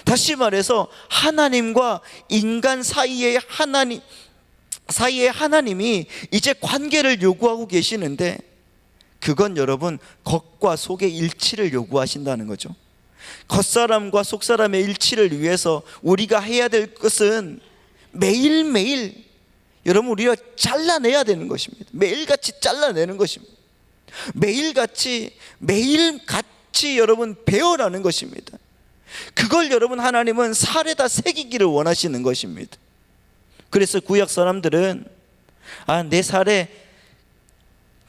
다시 말해서 하나님과 인간 사이의 하나님이 이제 관계를 요구하고 계시는데 그건 여러분 겉과 속의 일치를 요구하신다는 거죠. 겉사람과 속사람의 일치를 위해서 우리가 해야 될 것은 매일매일 여러분 우리가 잘라내야 되는 것입니다. 매일같이 잘라내는 것입니다. 매일같이 여러분 배워라는 것입니다. 그걸 여러분 하나님은 살에다 새기기를 원하시는 것입니다. 그래서 구약 사람들은 내 살에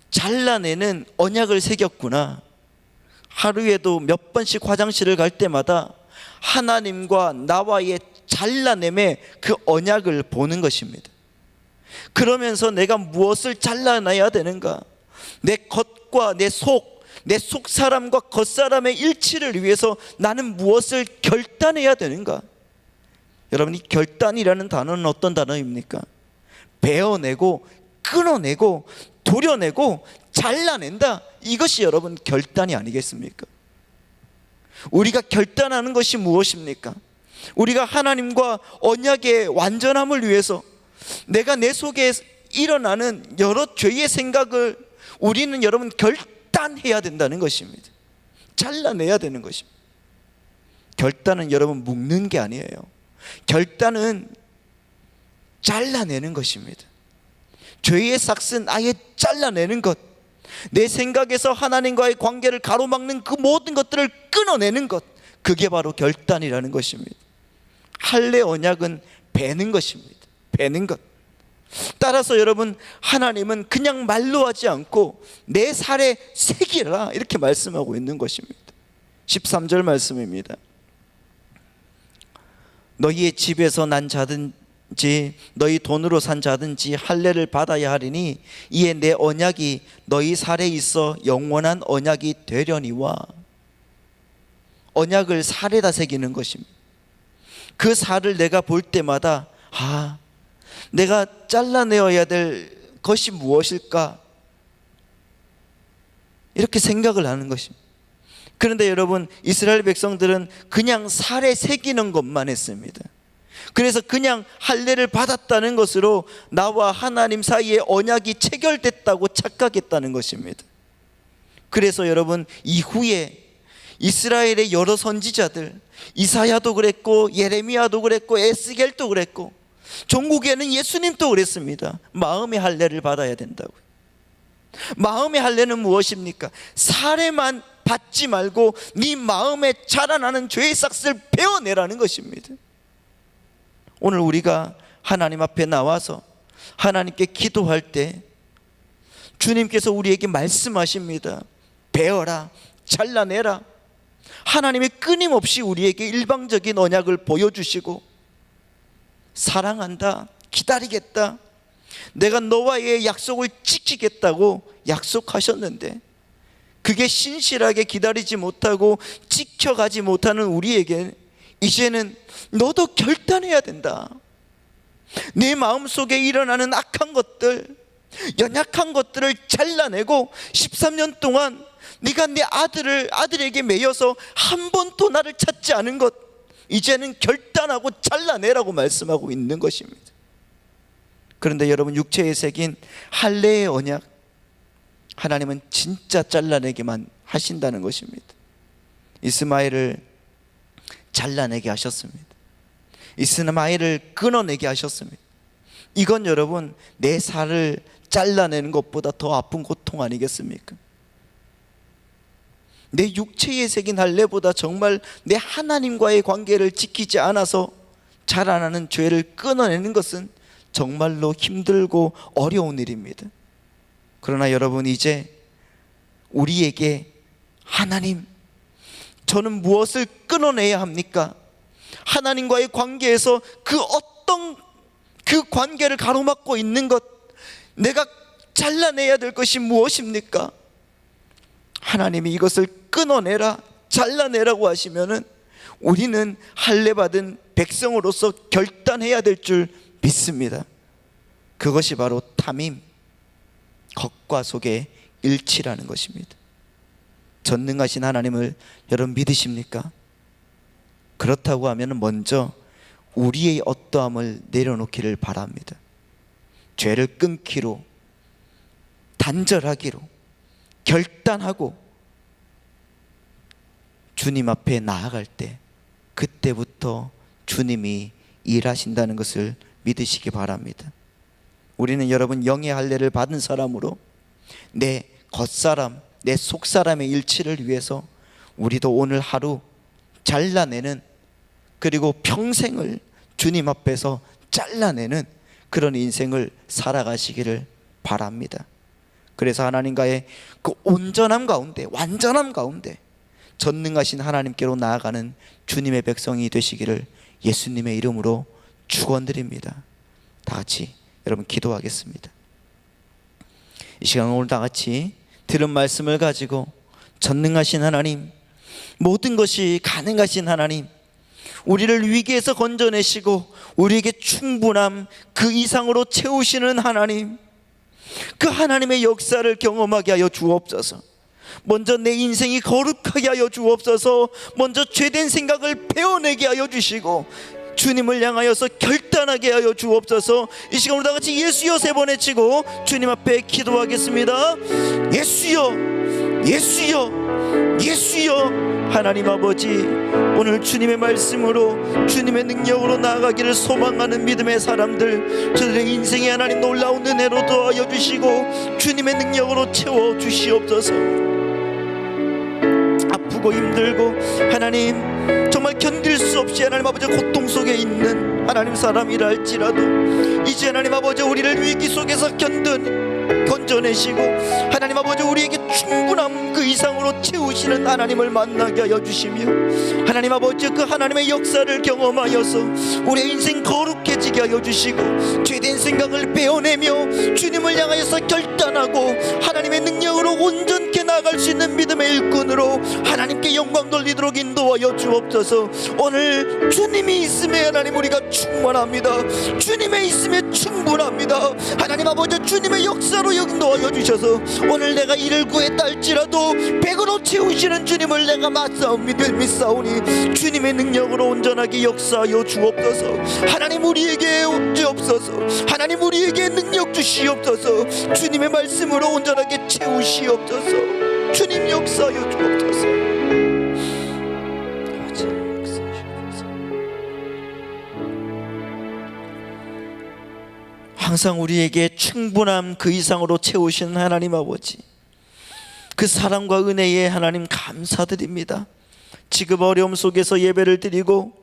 잘라내는 언약을 새겼구나. 하루에도 몇 번씩 화장실을 갈 때마다 하나님과 나와의 잘라냄의 그 언약을 보는 것입니다. 그러면서 내가 무엇을 잘라내야 되는가? 내 겉과 내 속 사람과 겉사람의 일치를 위해서 나는 무엇을 결단해야 되는가? 여러분, 이 결단이라는 단어는 어떤 단어입니까? 베어내고 끊어내고 도려내고 잘라낸다. 이것이 여러분 결단이 아니겠습니까? 우리가 결단하는 것이 무엇입니까? 우리가 하나님과 언약의 완전함을 위해서 내가 내 속에 일어나는 여러 죄의 생각을 우리는 여러분 결단해야 된다는 것입니다. 잘라내야 되는 것입니다. 결단은 여러분 묶는 게 아니에요. 결단은 잘라내는 것입니다. 죄의 삭은 아예 잘라내는 것, 내 생각에서 하나님과의 관계를 가로막는 그 모든 것들을 끊어내는 것, 그게 바로 결단이라는 것입니다. 할례 언약은 베는 것입니다. 베는 것. 따라서 여러분 하나님은 그냥 말로 하지 않고 내 살에 새기라 이렇게 말씀하고 있는 것입니다. 13절 말씀입니다. 너희의 집에서 난 자든지 너희 돈으로 산 자든지 할례를 받아야 하리니 이에 내 언약이 너희 살에 있어 영원한 언약이 되려니와. 언약을 살에다 새기는 것입니다. 그 살을 내가 볼 때마다 내가 잘라내어야 될 것이 무엇일까? 이렇게 생각을 하는 것입니다. 그런데 여러분 이스라엘 백성들은 그냥 살에 새기는 것만 했습니다. 그래서 그냥 할례를 받았다는 것으로 나와 하나님 사이에 언약이 체결됐다고 착각했다는 것입니다. 그래서 여러분 이후에 이스라엘의 여러 선지자들, 이사야도 그랬고 예레미야도 그랬고 에스겔도 그랬고 종국에는 예수님도 그랬습니다. 마음의 할례를 받아야 된다고. 마음의 할례는 무엇입니까? 살에만 받지 말고 네 마음에 자라나는 죄의 싹을 베어내라는 것입니다. 오늘 우리가 하나님 앞에 나와서 하나님께 기도할 때 주님께서 우리에게 말씀하십니다. 베어라, 잘라내라. 하나님이 끊임없이 우리에게 일방적인 언약을 보여주시고 사랑한다, 기다리겠다, 내가 너와의 약속을 지키겠다고 약속하셨는데 그게 신실하게 기다리지 못하고 지켜가지 못하는 우리에게 이제는 너도 결단해야 된다. 내 마음속에 일어나는 악한 것들, 연약한 것들을 잘라내고 13년 동안 네가 내 아들에게 매여서 한 번도 나를 찾지 않은 것, 이제는 결단하고 잘라내라고 말씀하고 있는 것입니다. 그런데 여러분, 육체에 새긴 할례의 언약, 하나님은 진짜 잘라내기만 하신다는 것입니다. 이스마엘을 잘라내게 하셨습니다. 이스마엘을 끊어내게 하셨습니다. 이건 여러분, 내 살을 잘라내는 것보다 더 아픈 고통 아니겠습니까? 내 육체에 새긴 할례보다 정말 내 하나님과의 관계를 지키지 않아서 자라나는 죄를 끊어내는 것은 정말로 힘들고 어려운 일입니다. 그러나 여러분, 이제 우리에게 하나님, 저는 무엇을 끊어내야 합니까? 하나님과의 관계에서 그 관계를 가로막고 있는 것, 내가 잘라내야 될 것이 무엇입니까? 하나님이 이것을 끊어내라, 잘라내라고 하시면은 우리는 할례 받은 백성으로서 결단해야 될 줄 믿습니다. 그것이 바로 탐임, 겉과 속의 일치라는 것입니다. 전능하신 하나님을 여러분 믿으십니까? 그렇다고 하면 먼저 우리의 어떠함을 내려놓기를 바랍니다. 죄를 끊기로, 단절하기로 결단하고 주님 앞에 나아갈 때, 그때부터 주님이 일하신다는 것을 믿으시기 바랍니다. 우리는 여러분, 영의 할례를 받은 사람으로 내 겉사람, 내 속사람의 일치를 위해서 우리도 오늘 하루 잘라내는, 그리고 평생을 주님 앞에서 잘라내는 그런 인생을 살아가시기를 바랍니다. 그래서 하나님과의 그 온전함 가운데, 완전함 가운데 전능하신 하나님께로 나아가는 주님의 백성이 되시기를 예수님의 이름으로 축원드립니다. 다 같이 여러분 기도하겠습니다. 이 시간 오늘 다 같이 들은 말씀을 가지고 전능하신 하나님, 모든 것이 가능하신 하나님, 우리를 위기에서 건져내시고 우리에게 충분함 그 이상으로 채우시는 하나님, 그 하나님의 역사를 경험하게 하여 주옵소서. 먼저 내 인생이 거룩하게 하여 주옵소서. 먼저 죄된 생각을 베어내게 하여 주시고 주님을 향하여서 결단하게 하여 주옵소서. 이 시간 우리 다 같이 예수여 3번 외치고 주님 앞에 기도하겠습니다. 예수여, 예수여, 예수여. 하나님 아버지, 오늘 주님의 말씀으로, 주님의 능력으로 나아가기를 소망하는 믿음의 사람들, 저들의 인생에 하나님 놀라운 은혜로 도와여 주시고 주님의 능력으로 채워 주시옵소서. 아프고 힘들고 하나님 정말 견딜 수 없이 하나님 아버지 고통 속에 있는 하나님 사람이라 할지라도 이제 하나님 아버지 우리를 위기 속에서 건져내시고 하나님 아버지 우리에게 충분함 그 이상으로 채우시는 하나님을 만나게 하여 주시며 하나님 아버지 그 하나님의 역사를 경험하여서 우리의 인생 거룩해지게 하여 주시고 죄된 생각을 베어내며 주님을 향하여서 결단하고 하나님의 능력으로 온전케 나아갈 수 있는 믿음의 일꾼으로 하나님께 영광 돌리도록 인도하여 주옵소서. 오늘 주님이 있음에 하나님 우리가 충만합니다. 주님의 있음에 충분합니다. 하나님 아버지 주님의 역사로 인도하여 주셔서 오늘 내가 이를 구했다 할지라도 100으로 채우시는 주님을 내가 믿사오니 주님의 능력으로 온전하게 역사하여 주옵소서. 하나님 우리에게 주옵소서. 하나님 우리에게 능력 주시옵소서. 주님의 말씀으로 온전하게 채우시옵소서. 주님 역사하여 주옵소서. 항상 우리에게 충분함 그 이상으로 채우시는 하나님 아버지, 그 사랑과 은혜에 하나님 감사드립니다. 지금 어려움 속에서 예배를 드리고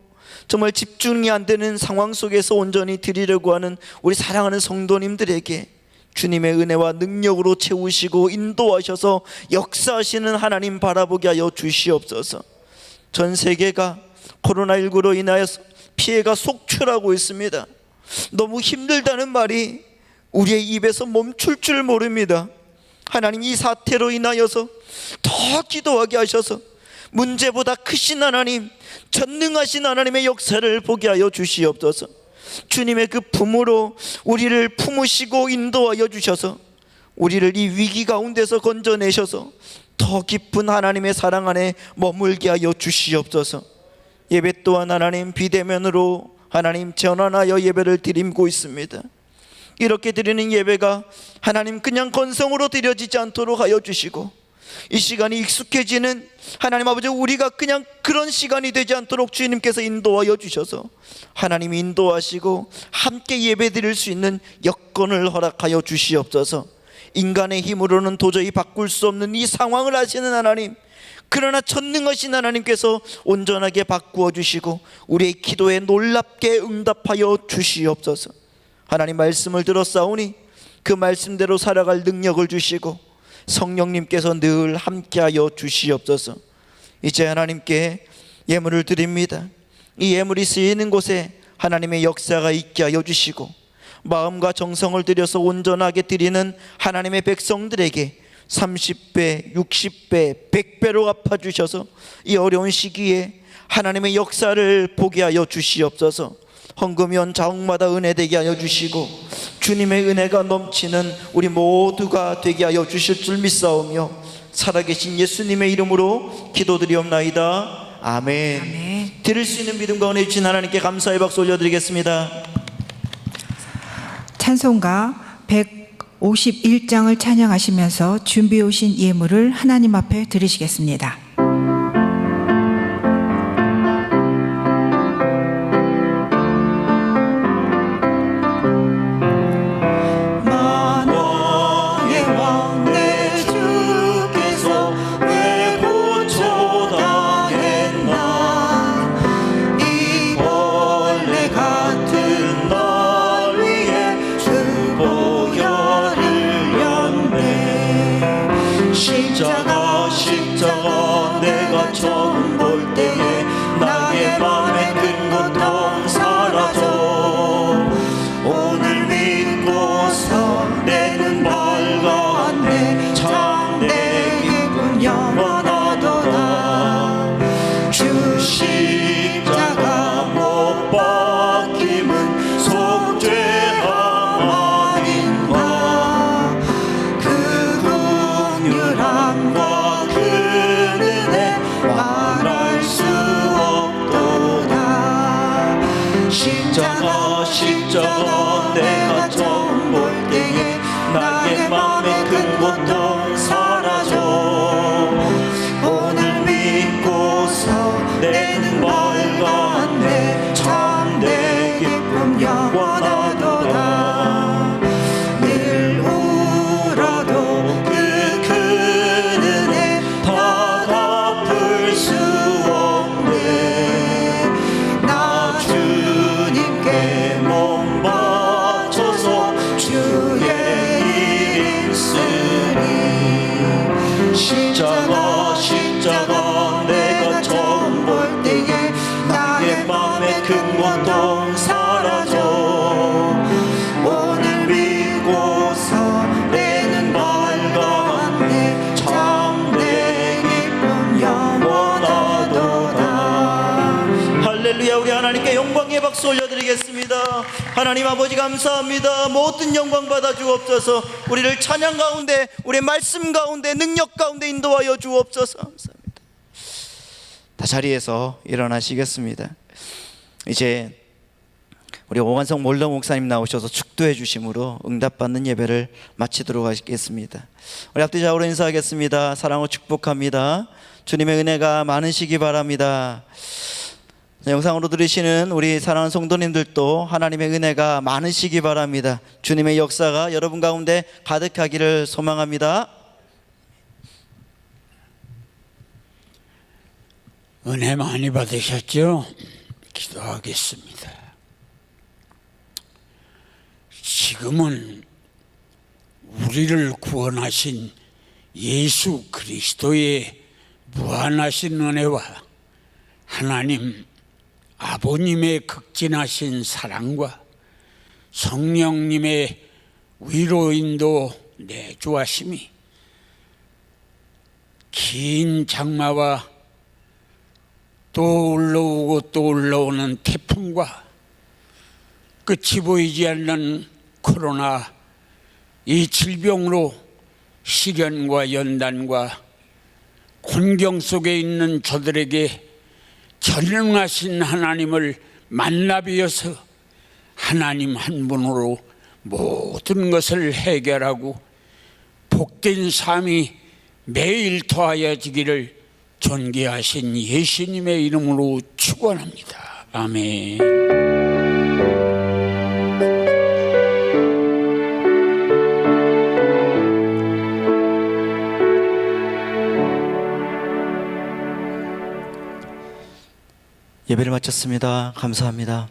정말 집중이 안 되는 상황 속에서 온전히 드리려고 하는 우리 사랑하는 성도님들에게 주님의 은혜와 능력으로 채우시고 인도하셔서 역사하시는 하나님 바라보게 하여 주시옵소서. 전 세계가 코로나19로 인하여서 피해가 속출하고 있습니다. 너무 힘들다는 말이 우리의 입에서 멈출 줄 모릅니다. 하나님 이 사태로 인하여서 더 기도하게 하셔서 문제보다 크신 하나님, 전능하신 하나님의 역사를 보게 하여 주시옵소서. 주님의 그 품으로 우리를 품으시고 인도하여 주셔서 우리를 이 위기 가운데서 건져내셔서 더 깊은 하나님의 사랑 안에 머물게 하여 주시옵소서. 예배 또한 하나님 비대면으로 하나님 전환하여 예배를 드리고 있습니다. 이렇게 드리는 예배가 하나님 그냥 건성으로 드려지지 않도록 하여 주시고, 이 시간이 익숙해지는 하나님 아버지 우리가 그냥 그런 시간이 되지 않도록 주님께서 인도하여 주셔서 하나님 인도하시고 함께 예배 드릴 수 있는 여건을 허락하여 주시옵소서. 인간의 힘으로는 도저히 바꿀 수 없는 이 상황을 아시는 하나님, 그러나 전능하신 하나님께서 온전하게 바꾸어 주시고 우리의 기도에 놀랍게 응답하여 주시옵소서. 하나님 말씀을 들었사오니 그 말씀대로 살아갈 능력을 주시고 성령님께서 늘 함께하여 주시옵소서. 이제 하나님께 예물을 드립니다. 이 예물이 쓰이는 곳에 하나님의 역사가 있게 하여 주시고 마음과 정성을 들여서 온전하게 드리는 하나님의 백성들에게 30배, 60배, 100배로 갚아주셔서 이 어려운 시기에 하나님의 역사를 보게 하여 주시옵소서. 헌금연 자옥마다 은혜되게 하여 주시고 주님의 은혜가 넘치는 우리 모두가 되게 하여 주실 줄 믿사오며 살아계신 예수님의 이름으로 기도드리옵나이다. 아멘. 아멘. 드릴 수 있는 믿음과 은혜 주신 하나님께 감사의 박수 올려드리겠습니다. 찬송가 151장을 찬양하시면서 준비해 오신 예물을 하나님 앞에 드리시겠습니다. 만왕의 왕 내 주께서 왜 고초당했나. 이 벌레 같은 날 위해 주 보혈을 흘렸네. 십자가 내가 처음 볼 때에 나의 맘에 큰 고통 사라져. 오늘 믿고서 내는 밝았네. 참 내 기분 영원하도다. 주 십자가 못 박힘은 속죄함 아닌가. 그 긍휼함과 그 은혜 말할 수 없도다. 십자가 내가 처음 볼 때에 나의 맘에 큰 고통 사라져. 오늘 믿고서 내는 밝았네. 참 내 기쁨 영원하도다. 늘 울어도 그 큰 은혜 다 갚을 수 없네. 나 주님께 몸 바쳐서 주의 일 쓰리. 십자가 내가 처음 볼 때에 나의 맘에 큰 고통 사라져. 오늘 믿고서 내는 밝았네. 참 내 기쁨 영원하도다. 할렐루야. 우리 하나님께 영광의 박수 올려드리겠습니다. 하나님 아버지 감사합니다. 모든 영광 받아 주옵소서. 우리를 찬양 가운데, 우리의 말씀 가운데, 능력 가운데 인도하여 주옵소서. 감사합니다. 다 자리에서 일어나시겠습니다. 이제 우리 오관성 몰러 목사님 나오셔서 축도해 주심으로 응답받는 예배를 마치도록 하겠습니다. 우리 앞뒤 좌우로 인사하겠습니다. 사랑으로 축복합니다. 주님의 은혜가 많으시기 바랍니다. 영상으로 들으시는 우리 사랑하는 성도님들도 하나님의 은혜가 많으시기 바랍니다. 주님의 역사가 여러분 가운데 가득하기를 소망합니다. 은혜 많이 받으셨죠? 기도하겠습니다. 지금은 우리를 구원하신 예수 그리스도의 무한하신 은혜와 하나님 아버님의 극진하신 사랑과 성령님의 위로인도 내주하심이 긴 장마와 또 올라오고 또 올라오는 태풍과 끝이 보이지 않는 코로나 이 질병으로 시련과 연단과 곤경 속에 있는 저들에게 전능하신 하나님을 만나 뵈어서 하나님 한 분으로 모든 것을 해결하고 복된 삶이 매일 더하여지기를 존귀하신 예수님의 이름으로 축원합니다. 아멘. 예배를 마쳤습니다. 감사합니다.